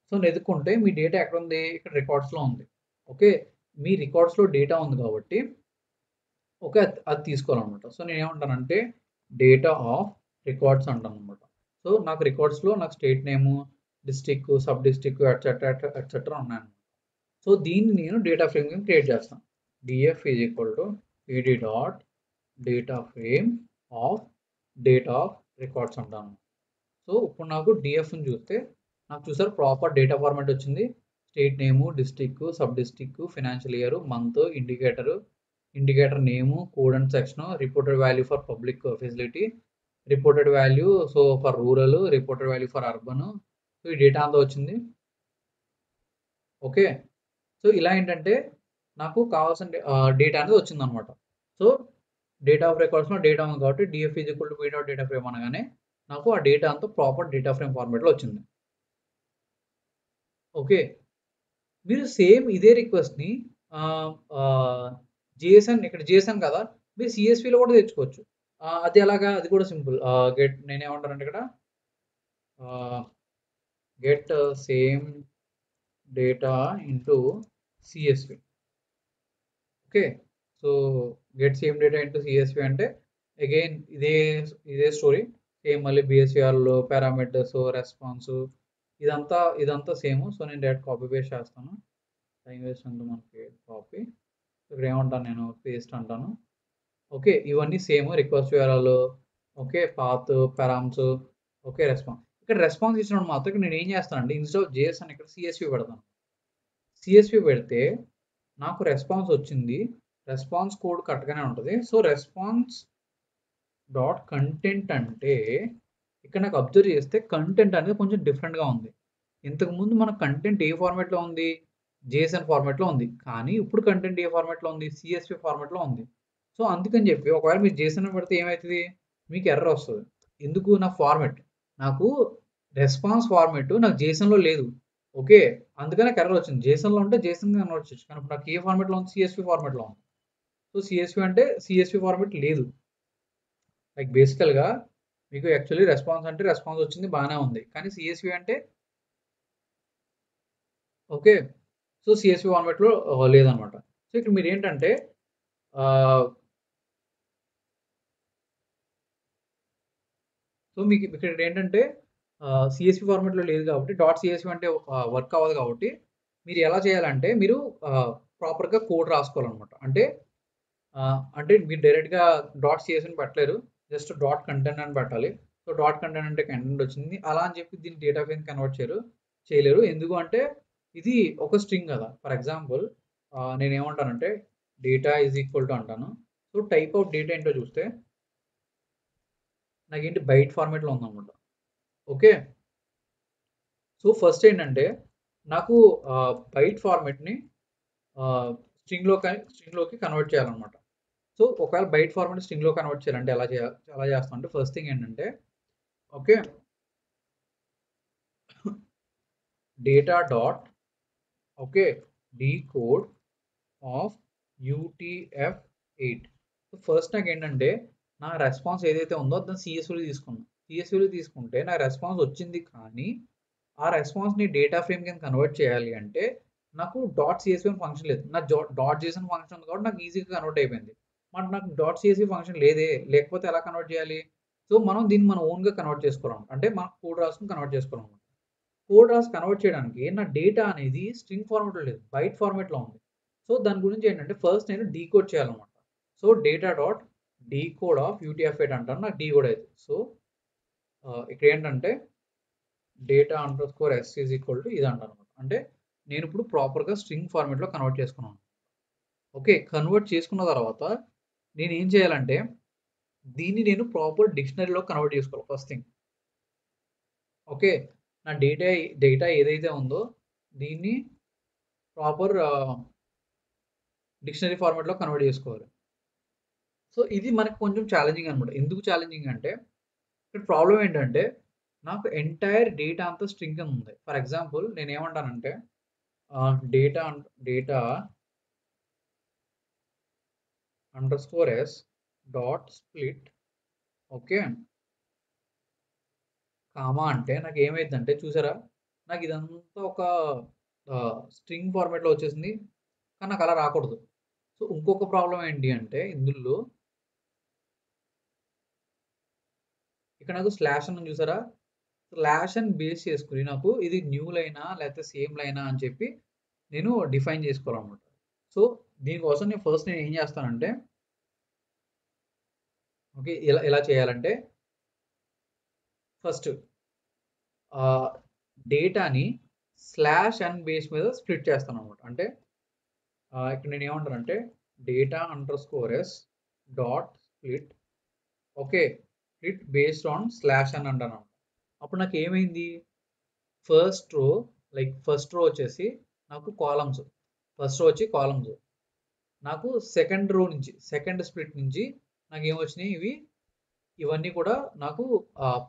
సో వెతుక్కుంటే మీ డేటా ఎక్కడ ఉంది, ఇక్కడ రికార్డ్స్లో ఉంది. ఓకే, మీ రికార్డ్స్లో డేటా ఉంది కాబట్టి ఓకే అది తీసుకోవాలన్నమాట. సో నేను ఏమంటానంటే డేటా ఆఫ్ రికార్డ్స్ అంటాను అనమాట. సో నాకు రికార్డ్స్లో నాకు స్టేట్ నేము, డిస్ట్రిక్ట్, సబ్ డిస్ట్రిక్ట్, ఎట్సెట్రా ఉన్నాయన్నమాట. సో దీన్ని నేను డేటా ఫ్రేమ్ క్రియేట్ చేస్తాను. DF is equal to ED dot data frame of data of records అంటాను. సో ఇప్పుడు నాకు డిఎఫ్ని చూస్తే నాకు చూసారు ప్రాపర్ డేటా ఫార్మాట్ వచ్చింది. State name, district, sub district, financial year, month, indicator, indicator name, code and section, reported value for public facility, reported value so for rural, reported value for urban. So ఈ data అంతా వచ్చింది. Okay, so ఇలా ఏంటంటే నాకు కావాల్సిన data అనేది వచ్చింది అనమాట. సో డేటా ఆఫ్ రికార్డ్స్లో డేటా ఉంది కాబట్టి DF is equal to P dot data frame అనగానే నాకు ఆ డేటా అంతా ప్రాపర్ డేటా ఫ్రేమ్ ఫార్మేట్లో వచ్చింది. ఓకే, మీరు సేమ్ ఇదే రిక్వెస్ట్ని జేఎస్ఎన్, ఇక్కడ జేఎస్ఎన్ కదా, మీరు సిఎస్విలో కూడా తెచ్చుకోవచ్చు. అది ఎలాగా, అది కూడా సింపుల్. గెట్, నేనేమంటానంటే ఇక్కడ get same data into CSV. Okay, so get same data into CSV అంటే అగైన్ ఇదే స్టోరీ సేమ్. మళ్ళీ బిఎస్విఆర్లో పారామీటర్స్, రెస్పాన్స్ ఇదంతా సేమ్. సో నేను డైరెక్ట్ కాపీ పేస్ట్ చేస్తాను. టైం వేస్ట్ అంటూ మనకి కాపీ, ఇక్కడ ఏమంటాను నేను పేస్ట్ అంటాను. ఓకే, ఇవన్నీ same request URL, okay, path, params, okay, response. ఇక్కడ రెస్పాన్స్ ఇచ్చినప్పుడు మాత్రం ఇక్కడ నేను ఏం చేస్తానంటే ఇన్స్టెడ్ ఆఫ్ జేఎస్ అని ఇక్కడ సిఎస్వి పెడతాను. సిఎస్వి పెడితే నాకు రెస్పాన్స్ వచ్చింది. రెస్పాన్స్ కోడ్ కరెక్ట్గానే ఉంటుంది. సో రెస్పాన్స్ డాట్ కంటెంట్ అంటే ఇక్కడ నాకు అబ్జర్వ్ చేస్తే కంటెంట్ అనేది కొంచెం డిఫరెంట్గా ఉంది. ఇంతకుముందు మన కంటెంట్ ఏ ఫార్మాట్లో ఉంది, జేఎస్ఎన్ ఫార్మాట్లో ఉంది. కానీ ఇప్పుడు కంటెంట్ ఏ ఫార్మాట్లో ఉంది, సిఎస్వి ఫార్మాట్లో ఉంది. సో అందుకని చెప్పి ఒకవేళ మీరు జేఎస్ఎన్ పెడితే ఏమవుతుంది, మీకు ఎర్రర్ వస్తుంది. ఎందుకు, నా ఫార్మాట్, నాకు రెస్పాన్స్ ఫార్మాట్ నాకు జేఎస్ఎన్లో లేదు. ఓకే, అందుకని నాకు ఎర్రర్ వచ్చింది. జేఎస్ఎన్లో ఉంటే జేఎస్ఎన్ కన్వర్ట్ చేయొచ్చు, కానీ ఇప్పుడు నాకు ఏ ఫార్మాట్లో ఉంది, సిఎస్వి ఫార్మాట్లో ఉంది. సో సిఎస్వి అంటే సిఎస్వి ఫార్మాట్ లేదు. లైక్ బేసికల్గా మీకు యాక్చువల్లీ రెస్పాన్స్ అంటే రెస్పాన్స్ వచ్చింది, బాగానే ఉంది. కానీ సిఎస్వి అంటే ఓకే, సో సిఎస్వి ఫార్మాట్లో లేదనమాట. సో ఇక్కడ మీరు ఏంటంటే సో మీకు ఇక్కడ ఏంటంటే సిఎస్వి ఫార్మాట్లో లేదు కాబట్టి డాట్ సిఎస్వి అంటే వర్క్ అవ్వదు కాబట్టి మీరు ఎలా చేయాలంటే మీరు ప్రాపర్గా కోడ్ రాసుకోవాలన్నమాట. అంటే మీరు డైరెక్ట్గా డాట్ సిఎస్విని పెట్టలేరు, జస్ట్ డాట్ కంటెంట్ అని పెట్టాలి. సో డాట్ కంటెంట్ అంటే కంటెంట్ వచ్చింది అలా అని చెప్పి దీన్ని డేటా ఫ్రేమ్ కన్వర్ట్ చేయలేరు. ఎందుకు అంటే ఇది ఒక స్ట్రింగ్ కదా. ఫర్ ఎగ్జాంపుల్ నేను ఏమంటానంటే డేటా ఈజ్ ఈక్వల్ టు అంటాను. సో టైప్ ఆఫ్ డేటా ఏంటో చూస్తే నాకేంటి బైట్ ఫార్మాట్లో ఉందన్నమాట. ఓకే, సో ఫస్ట్ ఏంటంటే నాకు బైట్ ఫార్మాట్ని స్ట్రింగ్లోకి కన్వర్ట్ చేయాలన్నమాట. సో ఒకవేళ బైట్ ఫార్మాట్ స్ట్రింగ్లో కన్వర్ట్ చేయాలంటే ఎలా చేస్తాం అంటే ఫస్ట్ థింగ్ ఏంటంటే okay data dot okay decode of UTF-8. So first నాకు ఏంటంటే నా రెస్పాన్స్ ఏదైతే ఉందో దాన్ని సిఎస్విలో తీసుకున్నాను. సిఎస్విలో తీసుకుంటే నా రెస్పాన్స్ వచ్చింది, కానీ ఆ రెస్పాన్స్ని డేటా ఫ్రేమ్ కింద కన్వర్ట్ చేయాలి అంటే నాకు డాట్ సిఎస్వి ఫంక్షన్ లేదు. నా డాట్ జేసన్ ఫంక్షన్ ఉంది కాబట్టి నాకు ఈజీగా కన్వర్ట్ అయిపోయింది. నాకు డాట్ సిఎస్వి ఫంక్షన్ లేకపోతే ఎలా కన్వర్ట్ చేయాలి? సో దీన్ని మనం ఓన్గా కన్వర్ట్ చేసుకోవాలి. అంటే మనం కోడ్ రాసుకుని కన్వర్ట్ చేసుకోవాలన్నమాట. కోడ్ రాసి కన్వర్ట్ చేయడానికి నా డేటా అనేది స్ట్రింగ్ ఫార్మాట్లో లేదు, బైట్ ఫార్మాట్లో ఉంది. సో దాని గురించి ఏంటంటే ఫస్ట్ నేను డీకోడ్ చేయాలన్నమాట. So data dot decode of UTF-8 అంటాను, నాకు డీకోడ్ అవుతుంది. సో ఇక్కడ ఏంటంటే data underscore S is equal to ఇది అంటాను అనమాట. అంటే నేను ఇప్పుడు ప్రాపర్గా స్ట్రింగ్ ఫార్మాట్లో కన్వర్ట్ చేసుకున్నాను. ఓకే, కన్వర్ట్ చేసుకున్న తర్వాత నేను ఏం చేయాలంటే దీన్ని నేను ప్రాపర్ డిక్షనరీలో కన్వర్ట్ చేసుకోవాలి ఫస్ట్ థింగ్. ఓకే, నా డేటా ఏదైతే ఉందో దీన్ని ప్రాపర్ డిక్షనరీ ఫార్మాట్లో కన్వర్ట్ చేసుకోవాలి. సో ఇది మనకు కొంచెం ఛాలెంజింగ్ అనమాట. ఎందుకు ఛాలెంజింగ్ అంటే ఇక్కడ ప్రాబ్లం ఏంటంటే నాకు ఎంటైర్ డేటా అంతా స్ట్రింగ్ అని ఉంది. ఫర్ ఎగ్జాంపుల్ నేను ఏమంటానంటే data underscore S dot split okay comma అంటే నాకు ఏమైందంటే చూసారా, నాకు ఇదంతా ఒక స్ట్రింగ్ ఫార్మాట్లో వచ్చేసింది, కానీ నాకు అలా రాకూడదు. సో ఇంకొక ప్రాబ్లం ఏంటి అంటే ఇందులో ఇక్కడ నాకు స్లాష్ అని చూసారా, స్లాష్ అని బేస్ చేసుకుని నాకు ఇది న్యూ లైనా లేకపోతే సేమ్ లైనా అని చెప్పి నేను డిఫైన్ చేసుకోవాలన్నమాట. సో దీనికోసం నేను ఏం చేస్తానంటే ఓకే ఎలా చేయాలంటే ఫస్ట్ డేటాని స్లాష్ అండ్ బేస్ మీద స్ప్లిట్ చేస్తాను అనమాట. అంటే ఇక్కడ నేను ఏమంటానంటే data underscore S dot split. Okay, split based on slash అని అంటాను. అప్పుడు నాకు ఏమైంది, ఫస్ట్ రో వచ్చేసి నాకు కాలమ్స్, ఫస్ట్ రో వచ్చి కాలమ్స్, నాకు సెకండ్ రో నుంచి సెకండ్ స్ప్లిట్ నుంచి నాకు ఏమొచ్చినాయి, ఇవన్నీ కూడా నాకు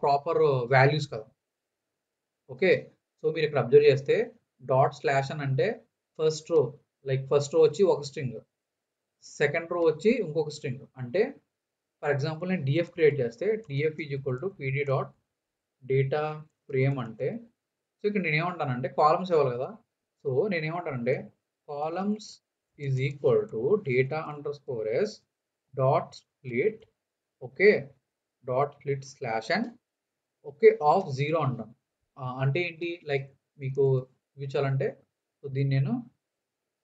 ప్రాపర్ వాల్యూస్ కదా. ఓకే, సో మీరు ఇక్కడ అబ్జర్వ్ చేస్తే డాట్ స్లాష్ అని అంటే ఫస్ట్ రో వచ్చి ఒక స్ట్రింగ్, సెకండ్ రో వచ్చి ఇంకొక స్ట్రింగ్. అంటే ఫర్ ఎగ్జాంపుల్ నేను డిఎఫ్ క్రియేట్ చేస్తే DF is equal to PD dot data frame అంటే, సో ఇక్కడ నేను ఏమంటానంటే కాలమ్స్ ఇవ్వాలి కదా. సో నేను ఏమంటానంటే columns is equal to data underscore S dot split. Okay, dot split slash and okay of 0 అంటాను. అంటే ఏంటి, మీకు చూపించాలంటే సో దీన్ని నేను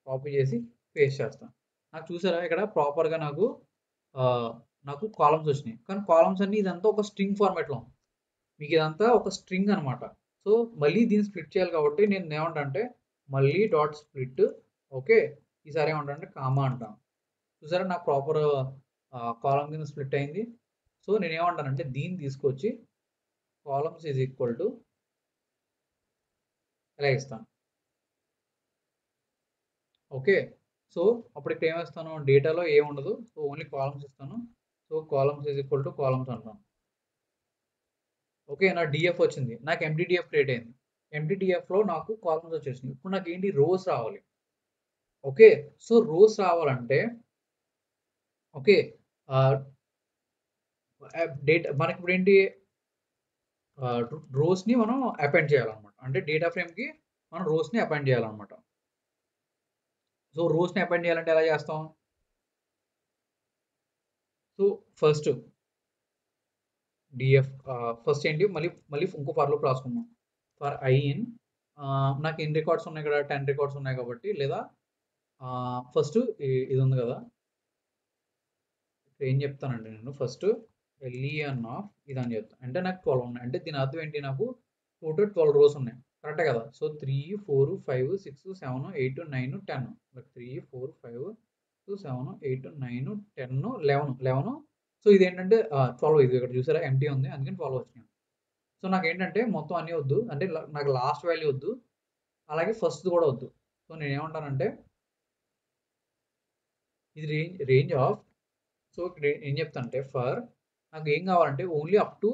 కాపీ చేసి పేస్ట్ చేస్తాను. నాకు చూసారా ఇక్కడ ప్రాపర్గా నాకు కాలమ్స్ వచ్చినాయి. కానీ కాలమ్స్ అన్ని ఇదంతా ఒక స్ట్రింగ్ ఫార్మాట్లో ఉంది. మీకు ఇదంతా ఒక స్ట్రింగ్ అనమాట. సో మళ్ళీ దీన్ని స్ప్లిట్ చేయాలి కాబట్టి నేను ఏమంటానంటే మళ్ళీ డాట్ స్ప్లిట్. ఓకే, ఈసారి ఏమంటానంటే కామా అంటాను. చూసారా నాకు ప్రాపర్ కాలమ్ కింద స్ప్లిట్ అయింది. సో నేను ఏమంటానంటే దీన్ని తీసుకొచ్చి కాలమ్స్ ఈజ్ ఈక్వల్ టు ఇలా ఇస్తాను. ఓకే, సో అప్పుడు ఇక్కడ ఏమేస్తాను, డేటాలో ఏముండదు, సో ఓన్లీ కాలమ్స్ ఇస్తాను. So columns is equal to columns అంటాను. ఓకే, నా డిఎఫ్ వచ్చింది, నాకు ఎంటీడిఎఫ్ క్రియేట్ అయింది. ఎంటీడిఎఫ్లో నాకు కాలమ్స్ వచ్చేసింది. ఇప్పుడు నాకు ఏంటి, రోస్ రావాలి. ఓకే, సో రోస్ రావాలంటే ఓకే డేటా మనకి ఇప్పుడు ఏంటి, రోస్ని మనం అపెండ్ చేయాలన్నమాట. అంటే డేటా ఫ్రేమ్కి మనం రోస్ని అపెండ్ చేయాలన్నమాట. సో రోస్ని అపెండ్ చేయాలంటే ఎలా చేస్తాం, సో ఫస్ట్ డిఎఫ్ ఫస్ట్ ఏంటి, మళ్ళీ ఇంకో ఫర్ లూప్ రాసుకున్నాం. ఫర్ ఐ ఇన్ నాకు ఎన్ని రికార్డ్స్ ఉన్నాయి, ఇక్కడ 10 రికార్డ్స్ ఉన్నాయి కాబట్టి, లేదా ఫస్ట్ ఇది ఉంది కదా, ఏం చెప్తానంటే నేను ఫస్ట్ ఎల్ఈఎన్ ఆఫ్ ఇది అని చెప్తాను. అంటే నాకు 12 ఉన్నాయి, అంటే దీని అర్థం ఏంటి, నాకు టోటల్ 12 రోస్ ఉన్నాయి, కరెక్టే కదా. సో 3 4 5 6 7 8 9 10, 3 4 5 6 7 8 9 10 11. సో ఇదేంటంటే 12, ఇది ఇక్కడ చూసారా ఎంటీ ఉంది, అందుకని 12 వచ్చినాయి. సో నాకు ఏంటంటే మొత్తం అన్నీ వద్దు, అంటే నాకు లాస్ట్ వాల్యూ వద్దు, అలాగే ఫస్ట్ కూడా వద్దు. సో నేను ఏమంటానంటే ఇది రేంజ్ ఆఫ్, సో ఇక్కడ ఏం చెప్తానంటే ఫర్ నాకు ఏం కావాలంటే ఓన్లీ అప్ టు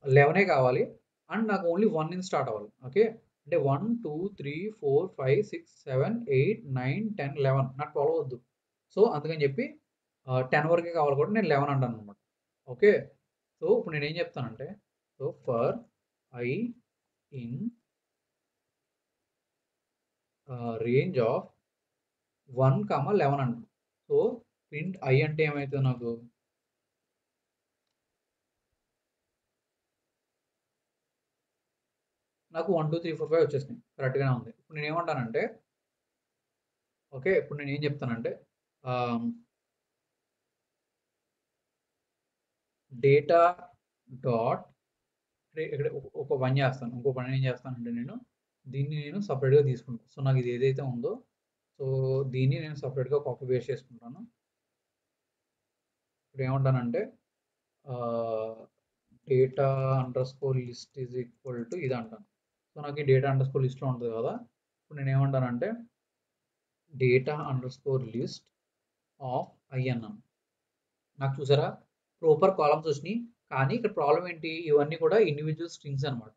11 కావాలి, అండ్ నాకు ఓన్లీ 1 నుంచి స్టార్ట్ అవ్వాలి. ఓకే, అంటే 1 2 3 4 5 6 7 8 9 10 11, నాకు 12 వద్దు. సో అందుకని చెప్పి 10 వరకే కావాలి కాబట్టి నేను 11 అంటాను అనమాట. ఓకే, సో ఇప్పుడు నేను ఏం చెప్తానంటే so for I in range of 1, 11 అంటాను. సో ప్రింట్ ఐ అంటే ఏమవుతుంది, నాకు 1 2 3 4 5 వచ్చేసినాయి, కరెక్ట్గానే ఉంది. ఇప్పుడు నేను ఏమంటానంటే ఓకే, ఇప్పుడు నేను ఏం చెప్తానంటే డేటా డాట్ ఇక్కడ ఒక పని చేస్తాను, ఇంకో పని ఏం చేస్తానంటే నేను దీన్ని నేను సపరేట్గా తీసుకుంటాను. సో నాకు ఇది ఏదైతే ఉందో సో దీన్ని నేను సపరేట్గా కాపీ పేస్ట్ చేసుకుంటాను. ఇప్పుడు ఏమంటానంటే data underscore list is equal to ఇది అంటాను. సో నాకు ఈ డేటా అండర్ స్కోర్ లిస్ట్లో ఉంటుంది కదా, ఇప్పుడు నేను ఏమంటానంటే data underscore list of I అన్నాను. నాకు చూసారా ప్రాపర్ కాలమ్స్ వచ్చినాయి, కానీ ఇక్కడ ప్రాబ్లం ఏంటి, ఇవన్నీ కూడా ఇండివిజువల్ స్ట్రింగ్స్ అనమాట.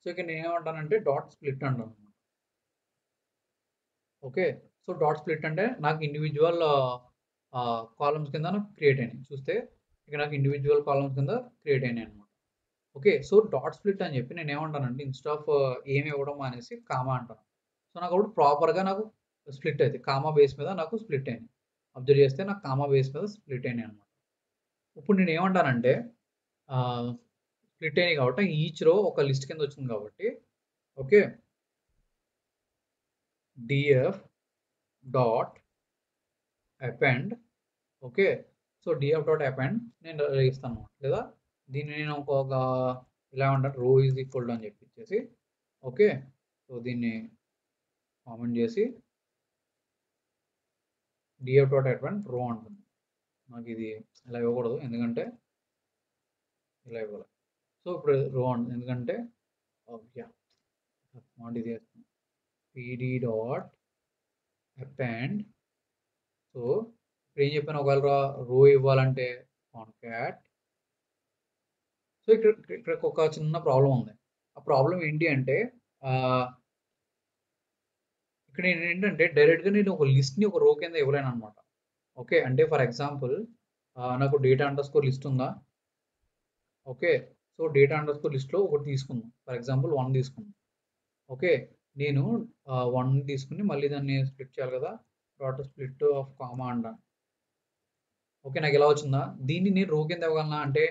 సో ఇక్కడ నేను ఏమంటానంటే డాట్ స్ప్లిట్ అంటాను. ఓకే, సో డాట్ స్ప్లిట్ అంటే నాకు ఇండివిజువల్ కాలమ్స్ కింద నాకు క్రియేట్ అయినాయి. చూస్తే ఇక్కడ నాకు ఇండివిజువల్ కాలమ్స్ కింద క్రియేట్ అయినాయి అనమాట. ఓకే, సో డాట్ స్ప్లిట్ అని చెప్పి నేను ఏమంటానంటే ఇన్స్టెడ్ ఆఫ్ ఏమి ఇవ్వడం అనేసి కామా అంటాను. సో నాకు అప్పుడు ప్రాపర్గా నాకు స్ప్లిట్ అవుతుంది, కామా బేస్ మీద నాకు స్ప్లిట్ అయింది. అబ్జర్వ్ చేస్తే నాకు కామా బేస్ మీద స్ప్లిట్ అయినాయి అనమాట. ఇప్పుడు నేను ఏమంటానంటే స్ప్లిట్ అయినాయి కాబట్టి ఈచ్ రో ఒక లిస్ట్ కింద వచ్చింది కాబట్టి okay DF dot append. Okay, so DF dot append నేను ఇస్తాను, లేదా దీన్ని నేను ఒక ఇలా ఉంటాను రో ఈజ్ ఈక్వల్ అని చెప్పి ఇచ్చేసి ఓకే, సో దీన్ని కామెంట్ చేసి df డాట్ అపెండ్ రో అంటుంది. నాకు ఇది ఇలా ఇవ్వకూడదు, ఎందుకంటే ఇలా ఇవ్వాలి. సో ఇప్పుడు రో అంటుంది, ఎందుకంటే ఇది pd డాట్ అపెండ్. సో ఇప్పుడు ఏం చెప్పాను, ఒకవేళ రో ఇవ్వాలంటే కాన్కాట్. సో ఇక్కడ ఒక చిన్న ప్రాబ్లం ఉంది. ఆ ప్రాబ్లం ఏంటి అంటే ఇక్కడ నేను ఏంటంటే డైరెక్ట్గా నేను ఒక లిస్ట్ని ఒక రో కింద ఇవ్వలేను అనమాట. ఓకే, అంటే ఫర్ ఎగ్జాంపుల్ నాకు డేటా అండర్ స్కోర్ లిస్ట్ ఉందా. Okay, so data under score లిస్ట్లో ఒకటి తీసుకుందాం, ఫర్ ఎగ్జాంపుల్ 1 తీసుకుందాం. ఓకే, నేను 1 తీసుకుని మళ్ళీ దాన్ని స్ప్లిట్ చేయాలి కదా, డాట్ స్ప్లిట్ ఆఫ్ కామా అంటాను. ఓకే, నాకు ఎలా వచ్చిందా, దీన్ని నేను రో కింద ఇవ్వగలనా అంటే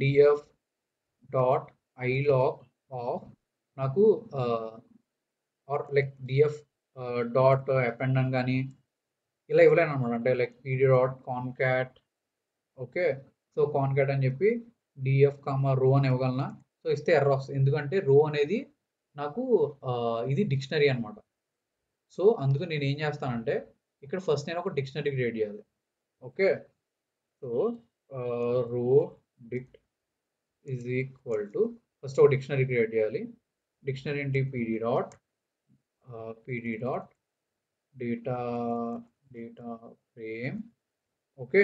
df డాట్ ilog ఆఫ్ నాకు or like df dot append అని కానీ ఇలా ఇవ్వలేను అనమాట. అంటే like pd dot concat. Okay, so concat అని చెప్పి df కామా రో అని ఇవ్వగలనా. సో ఇస్తే ఎర్రర్ వస్తుంది, ఎందుకంటే రో అనేది నాకు ఇది డిక్షనరీ అనమాట. సో అందుకు నేను ఏం చేస్తానంటే ఇక్కడ ఫస్ట్ నేను ఒక డిక్షనరీ క్రియేట్ చేయాలి. ఓకే, సో రో డిక్ట్ ఈజ్ ఈక్వల్ టు ఫస్ట్ ఒక డిక్షనరీ క్రియేట్ చేయాలి. డిక్షనరీ ఏంటి, pd dot data frame. Okay,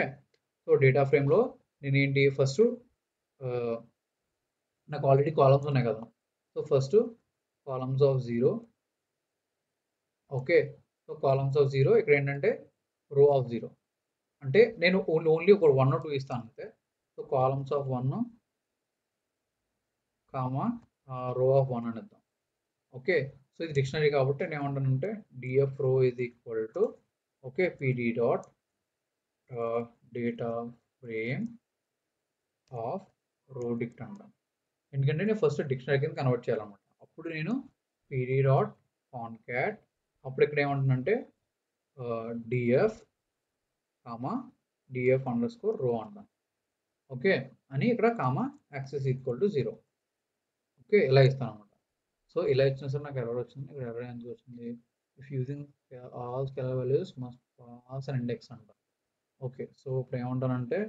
so data ఫ్రేమ్లో నేనేంటి ఫస్ట్ నాకు ఆల్రెడీ కాలమ్స్ ఉన్నాయి కదా, so first columns of 0. Okay, so columns of 0 ఇక్కడ ఏంటంటే రో ఆఫ్ 0, అంటే నేను ఓన్లీ ఒక 1 or 2 ఇస్తాను అంతే. సో కాలమ్స్ ఆఫ్ 1 కామా రో ఆఫ్ 1 అని ఇద్దాం. ఓకే, సో ఇది డిక్షనరీ కాబట్టి నేను ఏమంటానంటే df రో is equal to okay pd dot data frame of రో డిక్ట్ అంటాను. ఎందుకంటే నేను ఫస్ట్ డిక్షనరీ కింద కన్వర్ట్ చేయాలన్నమాట. అప్పుడు నేను pd డాట్ కాన్కాట్, అప్పుడు ఇక్కడ ఏమంటుందంటే df comma df under score రో అంటాను. ఓకే, అని ఇక్కడ comma access equal to 0. Okay, ఇలా ఇస్తాను అనమాట. సో ఇలా ఇచ్చిన సరే నాకు ఎర్రర్ వచ్చింది. ఇక్కడ ఎర్రర్ ఎందుకు వచ్చింది, if using all scalar values must pass an index అంట. ఓకే, సో ఇప్పుడు ఏమంటానంటే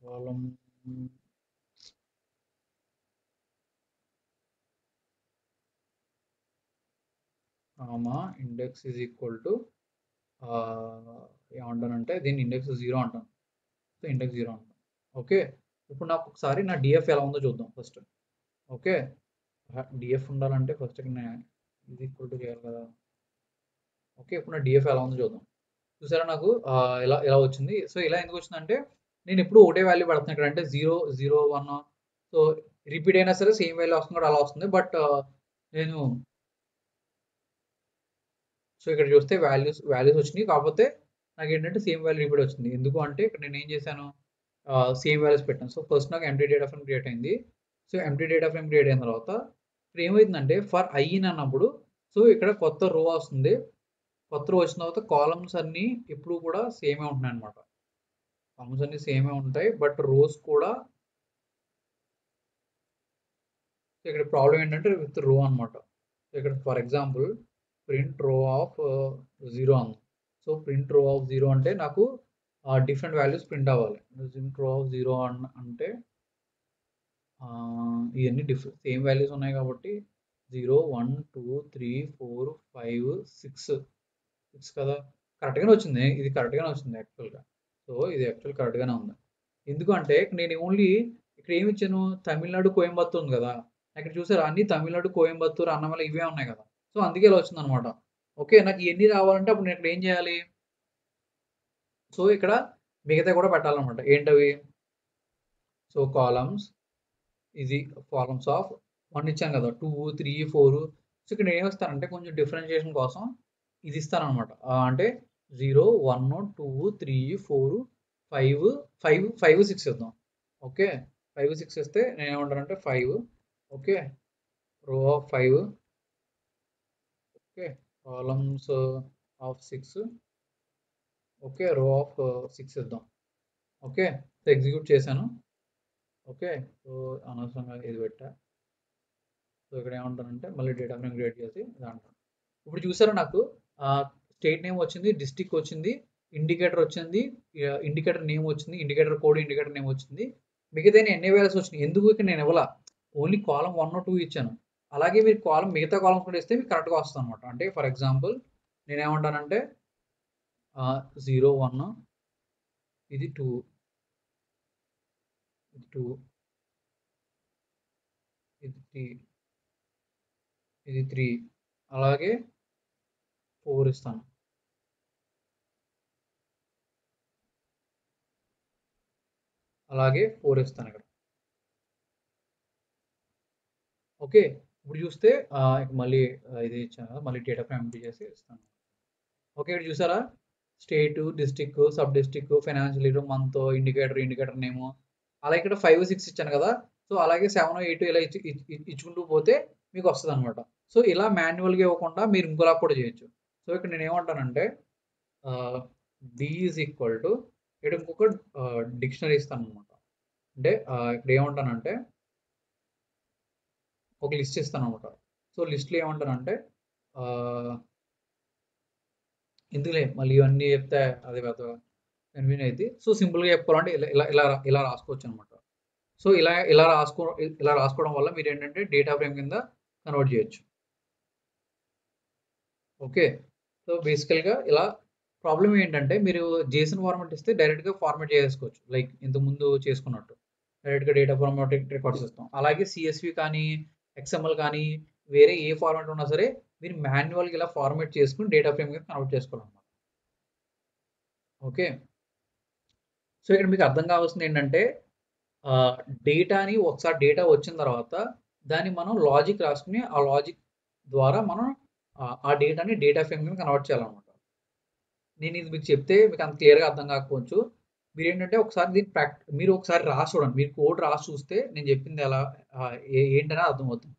column comma index is equal to ఏమంటానంటే దీన్ని ఇండెక్స్ 0 అంటాను. సో ఇండెక్స్ 0 అంటాను. ఓకే, ఇప్పుడు నాకు ఒకసారి నా డిఎఫ్ ఎలా ఉందో చూద్దాం ఫస్ట్. ఓకే, డిఎఫ్ ఉండాలంటే ఫస్ట్ ఇది ఈక్వల్ టు చేయాలి కదా. ఓకే, ఇప్పుడు నా డిఎఫ్ ఎలా ఉందో చూద్దాం. చూసారా నాకు ఇలా వచ్చింది. సో ఇలా ఎందుకు వచ్చిందంటే నేను ఎప్పుడు ఒకటే వాల్యూ పెడుతున్నాను ఇక్కడ, అంటే 0 0 1. సో రిపీట్ అయినా సరే సేమ్ వాల్యూ వస్తుంది కూడా అలా వస్తుంది. బట్ నేను సో ఇక్కడ చూస్తే వాల్యూస్ వచ్చినాయి, కాకపోతే నాకు ఏంటంటే సేమ్ వాల్యూ రిపీట్ వచ్చింది. ఎందుకు అంటే ఇక్కడ నేను ఏం చేశాను, సేమ్ వాల్యూస్ పెట్టాను. సో ఫస్ట్ నాకు ఎంప్టీ డేటా ఫ్రేమ్ క్రియేట్ అయింది. So empty data frame create అయిన తర్వాత ఇక్కడ ఏమైందంటే ఫర్ ఐ అన్నప్పుడు సో ఇక్కడ కొత్త రో వస్తుంది. కొత్త రో వచ్చిన తర్వాత కాలమ్స్ అన్నీ ఎప్పుడు కూడా సేమే ఉంటున్నాయి అనమాట. కాలమ్స్ అన్నీ సేమే ఉంటాయి, బట్ రోస్ కూడా ఇక్కడ ప్రాబ్లం ఏంటంటే విత్ రో అనమాట. ఇక్కడ ఫర్ ఎగ్జాంపుల్ ప్రింట్ రో ఆఫ్ 0 అన్న. సో ప్రింట్ రో ఆఫ్ 0 అంటే నాకు డిఫరెంట్ వాల్యూస్ ప్రింట్ అవ్వాలి. ప్రింట్ రో ఆఫ్ 0 అంటే ఇవన్నీ సేమ్ వాల్యూస్ ఉన్నాయి కాబట్టి 0 1 2 3 4 5 6 కదా, కరెక్ట్గానే వచ్చింది. ఇది కరెక్ట్గానే వచ్చింది యాక్చువల్గా. సో ఇది యాక్చువల్ కరెక్ట్గానే ఉంది. ఎందుకంటే నేను ఓన్లీ ఇక్కడ ఏమి ఇచ్చాను, తమిళనాడు కోయంబత్తూర్ ఉంది కదా, ఇక్కడ చూసారు అన్ని తమిళనాడు కోయంబత్తూర్ అన్నమల ఇవే ఉన్నాయి కదా. సో అందుకే ఇలా వచ్చింది అనమాట. ఓకే, నాకు ఇవన్నీ రావాలంటే అప్పుడు నేను ఇక్కడ ఏం చేయాలి, సో ఇక్కడ మిగతా కూడా పెట్టాలన్నమాట. ఏంటవి, సో కాలమ్స్ ఇది కాలమ్స్ ఆఫ్ 1 ఇచ్చాను కదా, 2 3 4. సో ఇక్కడ నేను ఏమిస్తానంటే కొంచెం డిఫరెన్షియేషన్ కోసం ఇది ఇస్తాను అనమాట. అంటే 0 1 2 3 4 5 6 ఇద్దాం. ఓకే, 5 6 ఇస్తే నేను ఏమంటానంటే 5. ఓకే, రో of 5. Okay, columns of 6. Okay, రో ఆఫ్ 6 ఇద్దాం. ఓకే, సో ఎగ్జిక్యూట్ చేశాను. ఓకే, సో అనవసరంగా ఇది పెట్టా. సో ఇక్కడ ఏమంటానంటే మళ్ళీ డేటా ఫ్రేమ్ క్రియేట్ చేసి ఇలా అంటాను. ఇప్పుడు చూసారా నాకు స్టేట్ నేమ్ వచ్చింది, డిస్ట్రిక్ట్ వచ్చింది, ఇండికేటర్ వచ్చింది, ఇండికేటర్ నేమ్ వచ్చింది, ఇండికేటర్ కోడ్, ఇండికేటర్ నేమ్ వచ్చింది. మిగతా ఎన్ని వాల్యూస్ వచ్చినాయి, ఎందుకు ఇక్కడ నేను ఇవ్వాల, ఓన్లీ కాలం 1 2 ఇచ్చాను. అలాగే మీరు కాలం మిగతా కాలమ్స్ కూడా ఇస్తే మీకు కరెక్ట్గా వస్తుంది అనమాట. అంటే ఫర్ ఎగ్జాంపుల్ నేనేమంటానంటే 0 1 ఇది 2 ఇది 2 ఇది 3 ఇది 3 అలాగే 4 ఇస్తాను. అలాగే 4 ఇస్తాను ఇక్కడ. ఓకే, ఇప్పుడు చూస్తే మళ్ళీ ఇది ఇచ్చాను కదా, మళ్ళీ డేటా ఫ్రేమ్ ఎంట్రీ చేసి ఇస్తాను. ఓకే, ఇక్కడ చూసారా state, district, sub district, financial year, month, indicator name, అలా ఇక్కడ 5 6 ఇచ్చాను కదా. సో అలాగే 7 8 ఇలా ఇచ్చుకుంటూ పోతే మీకు వస్తుంది అనమాట. సో ఇలా మాన్యువల్గా ఇవ్వకుండా మీరు ఇంకోలా కూడా చేయొచ్చు. సో ఇక్కడ నేను ఏమంటానంటే డి ఈజ్ ఈక్వల్ టు ఇక్కడ ఇంకొక డిక్షనరీ ఇస్తాను అనమాట. అంటే ఇక్కడ ఏమంటానంటే ఒక లిస్ట్ ఇస్తాను అనమాట. సో లిస్ట్లో ఏమంటానంటే ఎందుకులే మళ్ళీ ఇవన్నీ చెప్తే అది పెద్ద కన్వీన్ అయితే, సో సింపుల్గా చెప్పుకోవాలంటే ఇలా రాసుకోవచ్చు అనమాట. సో ఇలా రాసుకోవడం వల్ల మీరు ఏంటంటే డేటా ఫ్రేమ్ కింద కన్వర్ట్ చేయొచ్చు. ఓకే, సో బేసికల్గా ఇలా ప్రాబ్లం ఏంటంటే మీరు జేసన్ ఫార్మాట్ ఇస్తే డైరెక్ట్గా ఫార్మాట్ చేసుకోవచ్చు, లైక్ ఇంతకుముందు చేసుకున్నట్టు డైరెక్ట్గా డేటా ఫార్మాట్ రికార్డ్స్ ఇస్తాం. అలాగే సిఎస్వి కానీ ఎక్స్ఎంఎల్ కానీ వేరే ఏ ఫార్మాట్ ఉన్నా సరే మీరు మాన్యువల్గా ఇలా ఫార్మాట్ చేసుకుని డేటా ఫ్రేమ్ కింద కన్వర్ట్ చేసుకోవాలన్నమాట. ఓకే, సో ఇక్కడ మీకు అర్థం కావాల్సింది ఏంటంటే డేటాని ఒకసారి డేటా వచ్చిన తర్వాత దాన్ని మనం లాజిక్ రాసుకుని ఆ లాజిక్ ద్వారా మనం ఆ డేటాని డేటా ఫ్రేమ్ కింద కన్వర్ట్ చేయాలన్నమాట. నేను ఇది మీకు చెప్తే మీకు అంత క్లియర్గా అర్థం కాకపోవచ్చు. మీరు ఏంటంటే ఒకసారి దీన్ని మీరు ఒకసారి రాసి చూడండి, మీరు కోడ్ రాసి చూస్తే నేను చెప్పింది ఎలా ఏంటనే అర్థమవుతుంది.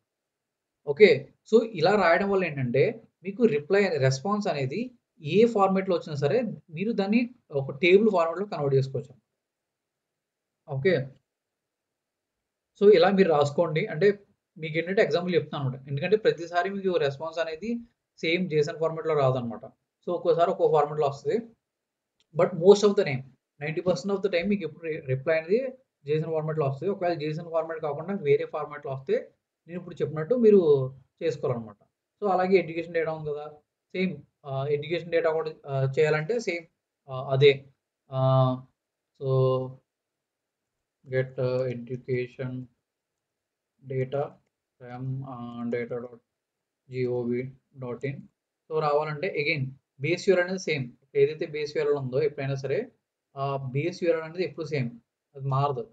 ఓకే, సో ఇలా రాయడం వల్ల ఏంటంటే మీకు రెస్పాన్స్ అనేది ఏ ఫార్మాట్లో వచ్చినా సరే మీరు దాన్ని ఒక టేబుల్ ఫార్మాట్లో కన్వర్ట్ చేసుకోవచ్చు. ఓకే, సో ఇలా మీరు రాసుకోండి. అంటే మీకు ఏంటంటే ఎగ్జాంపుల్ చెప్తాను అనమాట. ఎందుకంటే ప్రతిసారి మీకు రెస్పాన్స్ అనేది సేమ్ జేసన్ ఫార్మాట్లో రాదనమాట. సో ఒక్కోసారి ఒక్కో ఫార్మాట్లో వస్తుంది. But most of the time 90% of the time మీకు ఎప్పుడు రిప్లై అనేది జేసన్ ఫార్మాట్లో వస్తుంది. ఒకవేళ జేసన్ ఫార్మాట్ కాకుండా వేరే ఫార్మాట్లో వస్తే నేను ఇప్పుడు చెప్పినట్టు మీరు చేసుకోవాలన్నమాట. సో అలాగే ఎడ్యుకేషన్ డేటా ఉంది కదా, సేమ్ ఎడ్యుకేషన్ డేటా కూడా చేయాలంటే సేమ్ అదే. So get education data from data.gov.in. So రావాలంటే అగైన్ బేస్ యూఆర్ఎల్ అనేది సేమ్, ఏదైతే బేస్ యూఆర్ఎల్ ఉందో ఎప్పుడైనా సరే బేస్ యూఆర్ఎల్ అనేది ఎప్పుడు సేమ్, అది మారదు.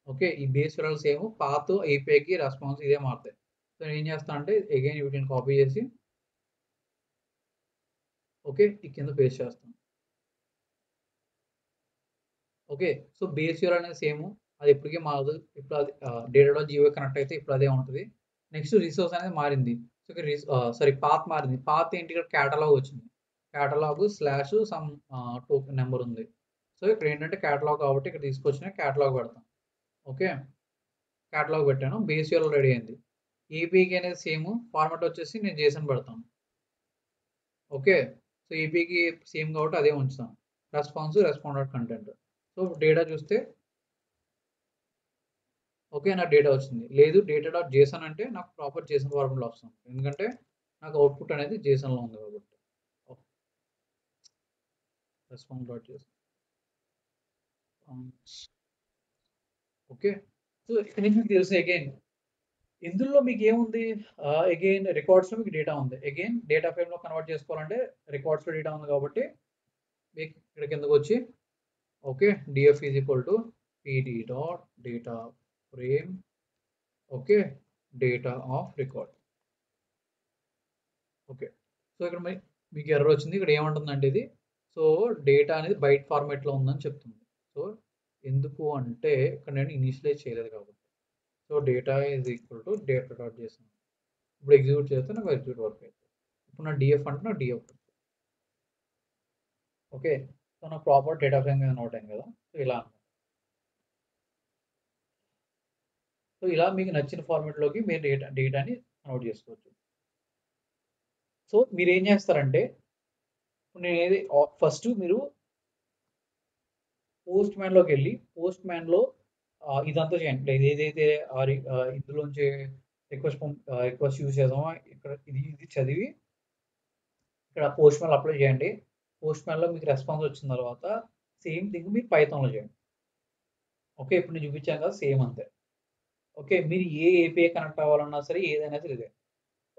ఓకే, ఈ బేస్ యూఆర్ఎల్ సేమ్, పాత్ ఏపీఐకి రెస్పాన్స్ ఇదే మారుతాయి. సో నేను ఏం చేస్తాను అంటే అగైన్ వీటిని కాపీ చేసి ఓకే ఈ కింద పేస్ట్ చేస్తాను. ఓకే, సో బేస్ యూఆర్ఎల్ అనేది సేమ్, అది ఎప్పటికీ మారదు. ఇప్పుడు అది data.gov కనెక్ట్ అయితే ఇప్పుడు అదే ఉంటుంది. నెక్స్ట్ రిసోర్స్ అనేది మారింది. సో ఇక్కడ పాత్ మారింది. పాత్ ఏంటి, ఇక్కడ క్యాటలాగ్ వచ్చింది. Catalogue slash some token number ఉంది. సో ఇక్కడ ఏంటంటే క్యాటలాగ్ కాబట్టి ఇక్కడ తీసుకొచ్చిన క్యాటలాగ్ పెడతాం. ఓకే, క్యాటలాగ్ పెట్టాను, బేస్ యూఆర్ఎల్ రెడీ అయింది. ఏపీకి అనేది సేమ్, ఫార్మాట్ వచ్చేసి నేను జేసన్ పెడతాను. ఓకే, సో ఏపీకి సేమ్ కాబట్టి అదే ఉంచుతాను. Responded content. సో డేటా చూస్తే ఓకే నాకు డేటా వచ్చింది. లేదు data.json అంటే నాకు ప్రాపర్ జేసన్ ఫార్మాట్లో వస్తుంది, ఎందుకంటే నాకు అవుట్పుట్ అనేది జేసన్లో ఉంది కాబట్టి. రెస్పాన్స్.json. ఓకే, సో ఇక్కడ నుంచి మీకు తెలుసు అగైన్ ఇందులో మీకు ఏముంది, అగైన్ రికార్డ్స్లో మీకు డేటా ఉంది. అగైన్ డేటా ఫ్రేమ్లో కన్వర్ట్ చేసుకోవాలంటే రికార్డ్స్లో డేటా ఉంది కాబట్టి మీకు ఇక్కడ కిందకు వచ్చి okay df is equal to pd.data frame okay data of record. Okay, so ఇక్కడ మీకు ఎర్రర్ వచ్చింది. ఇక్కడ ఏమంటుందంటే ఇది సో డేటా అనేది బైట్ ఫార్మాట్లో ఉందని చెప్తుంది. సో ఎందుకు అంటే ఇక్కడ నేను ఇనిషియలైజ్ చేయలేదు కాబట్టి. So data is equal to data.json. ఇప్పుడు ఎగ్జిక్యూట్ చేస్తే నాకు ఎగ్జిక్యూట్ వర్క్ అవుతుంది. ఇప్పుడు నా డిఎఫ్ అంటే నా డిఎఫ్. ఓకే, సో నా ప్రాపర్ డేటా ఫ్రేమ్ మీద నోట్ అయింది కదా. సో ఇలా సో ఇలా మీకు నచ్చిన ఫార్మాట్లోకి మీరు డేటాని నోట్ చేసుకోవచ్చు. సో మీరేం చేస్తారంటే నేను ఏది ఫస్ట్ మీరు పోస్ట్ మ్యాన్లోకి వెళ్ళి పోస్ట్ మ్యాన్లో ఇదంతా చేయండి. ఏదైతే ఇందులోంచి రిక్వెస్ట్ యూజ్ చేద్దామో ఇక్కడ ఇది ఇది చదివి ఇక్కడ పోస్ట్ మ్యాన్ అప్లై చేయండి. పోస్ట్ మ్యాన్లో మీకు రెస్పాన్స్ వచ్చిన తర్వాత సేమ్ థింగ్ మీరు పైథాన్లో చేయండి. ఓకే, ఇప్పుడు నేను చూపించాను కదా సేమ్ అంతే. ఓకే, మీరు ఏ ఏపీఐ కనెక్ట్ అవ్వాలన్నా సరే ఏదైనా సరే ఇదే.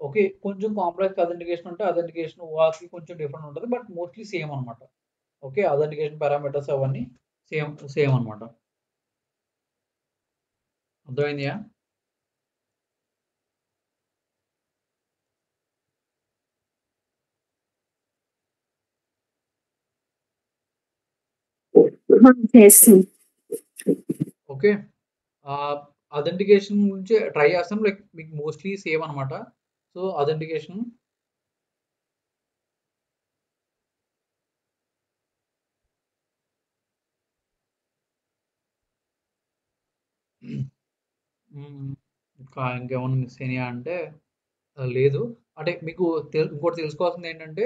ఓకే, కొంచెం కాంప్లెక్స్ అథెంటికేషన్ ఉంటే అథెంటికేషన్ ఓఆర్‌కి కొంచెం డిఫరెంట్ ఉంటది. బట్ మోస్ట్‌లీ సేమ్ అనమాట. ఓకే, అథెంటికేషన్ పారామీటర్స్ అవన్నీ సేమ్ అనమాట. అర్థమైందియా? చేస్తాం. ఓకే. అథెంటికేషన్ గురించి ట్రై చేస్తాం. లైక్ మీకు మోస్ట్‌లీ సేమ్ అనమాట. సో, అథెంటికేషన్ ఇంకా ఇంకేమన్నా మిస్ అయినాయా అంటే లేదు. అంటే మీకు ఇంకోటి తెలుసుకోవాల్సింది ఏంటంటే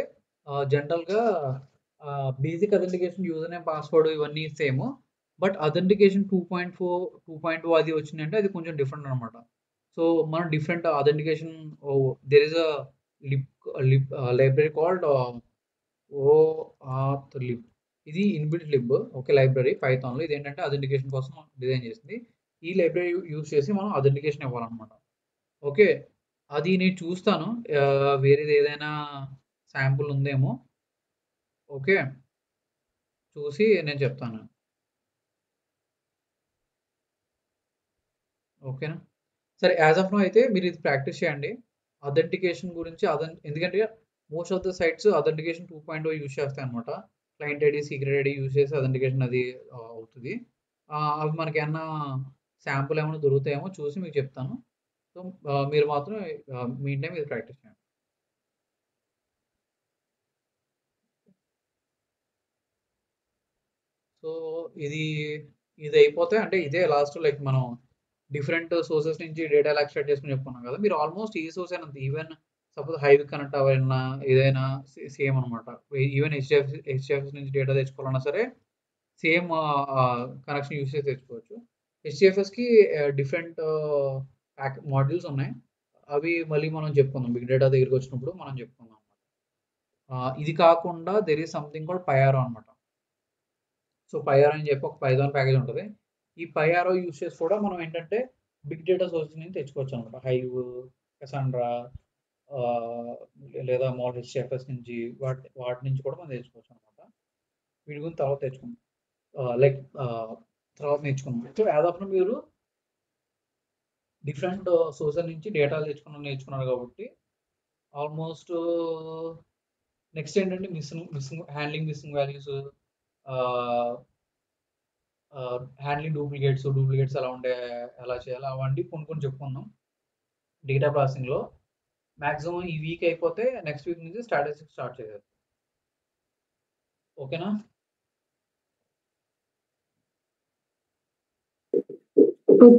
జనరల్‌గా basic authentication user name, password ఇవన్నీ సేమ్. బట్ అథెంటికేషన్ 2.4, 2.0 అది వచ్చిందంటే అది కొంచెం డిఫరెంట్ అనమాట. సో, మనం different authentication there is lib library called OAuth lib. ఇది ఇన్‌బిల్ట్ లిబ్. ఓకే, లైబ్రరీ పైథాన్‌లో. ఇదేంటంటే అథెంటికేషన్ కోసం డిజైన్ చేసింది. ఈ లైబ్రరీ యూజ్ చేసి మనం అథెంటికేషన్ ఇవ్వాలన్నమాట. ఓకే, అది నేను చూస్తాను. వేరేది ఏదైనా శాంపుల్ ఉందేమో. ఓకే, చూసి నేను చెప్తాను. ఓకేనా? సరే, యాజ్ ఆఫ్ నౌ అయితే మీరు ఇది ప్రాక్టీస్ చేయండి. అథెంటికేషన్ గురించి ఎందుకంటే most of the sites authentication 2.0 use చేస్తాయన్నమాట. Client ID, secret ID use చేసి అథెంటికేషన్ అది అవుతది. అవి మనకేమన్నా శాంపుల్ ఏమైనా దొరుకుతాయేమో చూసి మీకు చెప్తాను. సో, మీరు మాత్రం మీన్ టైమ్ ఇది ప్రాక్టీస్ చేయండి. సో, ఇది ఇది అయిపోతే అంటే ఇదే లాస్ట్ లైక్ మనం డిఫరెంట్ సోర్సెస్ నుంచి డేటా ఎలా ఎక్స్ట్రాక్ట్ చేసుకొని చెప్పుకున్నాం కదా! మీరు ఆల్మోస్ట్ ఏ సోర్స్ అయినా ఈవెన్ సపోజ్ హైవ్‌కి కనెక్ట్ అవ్వాలన్నా ఏదైనా సేమ్ అనమాట. ఈవెన్ హెచ్‌డిఎఫ్‌సి నుంచి డేటా తెచ్చుకోవాలన్నా సరే సేమ్ కనెక్షన్ యూజ్ చేసి తెచ్చుకోవచ్చు. హెచ్‌డిఎఫ్‌ఎస్‌కి డిఫరెంట్ మాడ్యూల్స్ ఉన్నాయి. అవి మళ్ళీ మనం చెప్పుకుందాం. బిగ్ డేటా దగ్గరికి వచ్చినప్పుడు మనం చెప్పుకుందాం. ఇది కాకుండా దేర్ ఈస్ సంథింగ్ కాల్డ్ పయారో అనమాట. సో, పయారో అని చెప్పి ఒక పైథాన్ ప్యాకేజ్ ఉంటది. ఈ పయారో యూజ్ చేసి కూడా మనం ఏంటంటే బిగ్ డేటా సోర్సెస్ నుంచి తెచ్చుకోవచ్చు అనమాట. హైవ్, కసాండ్రా ఆహ్, లేదా మామూలు హెచ్‌డిఎఫ్ఎస్ నుంచి వాటి నుంచి కూడా మనం తెచ్చుకోవచ్చు అనమాట. వీటి గురించి తర్వాత తెచ్చుకుందాం. లైక్ తర్వాత నేర్చుకుందాం. సో, యాజ్ ఆఫ్ నౌ మీరు డిఫరెంట్ సోర్సెస్ నుంచి డేటా నేర్చుకున్నారు కాబట్టి ఆల్మోస్ట్ నెక్స్ట్ ఏంటంటే మిస్సింగ్ వాల్యూస్, ఆహ్, హ్యాండ్లింగ్ డూప్లికేట్స్ ఎలా చేయాలి అవన్నీ కొన్ని చెప్పుకుందాం డేటా ప్రాసెసింగ్‌లో. మాక్సిమం ఈ వీక్ అయిపోతే నెక్స్ట్ వీక్ నుంచి స్టాటిస్టిక్స్ స్టార్ట్ చేసేద్దాం. ఓకేనా? ఓకే.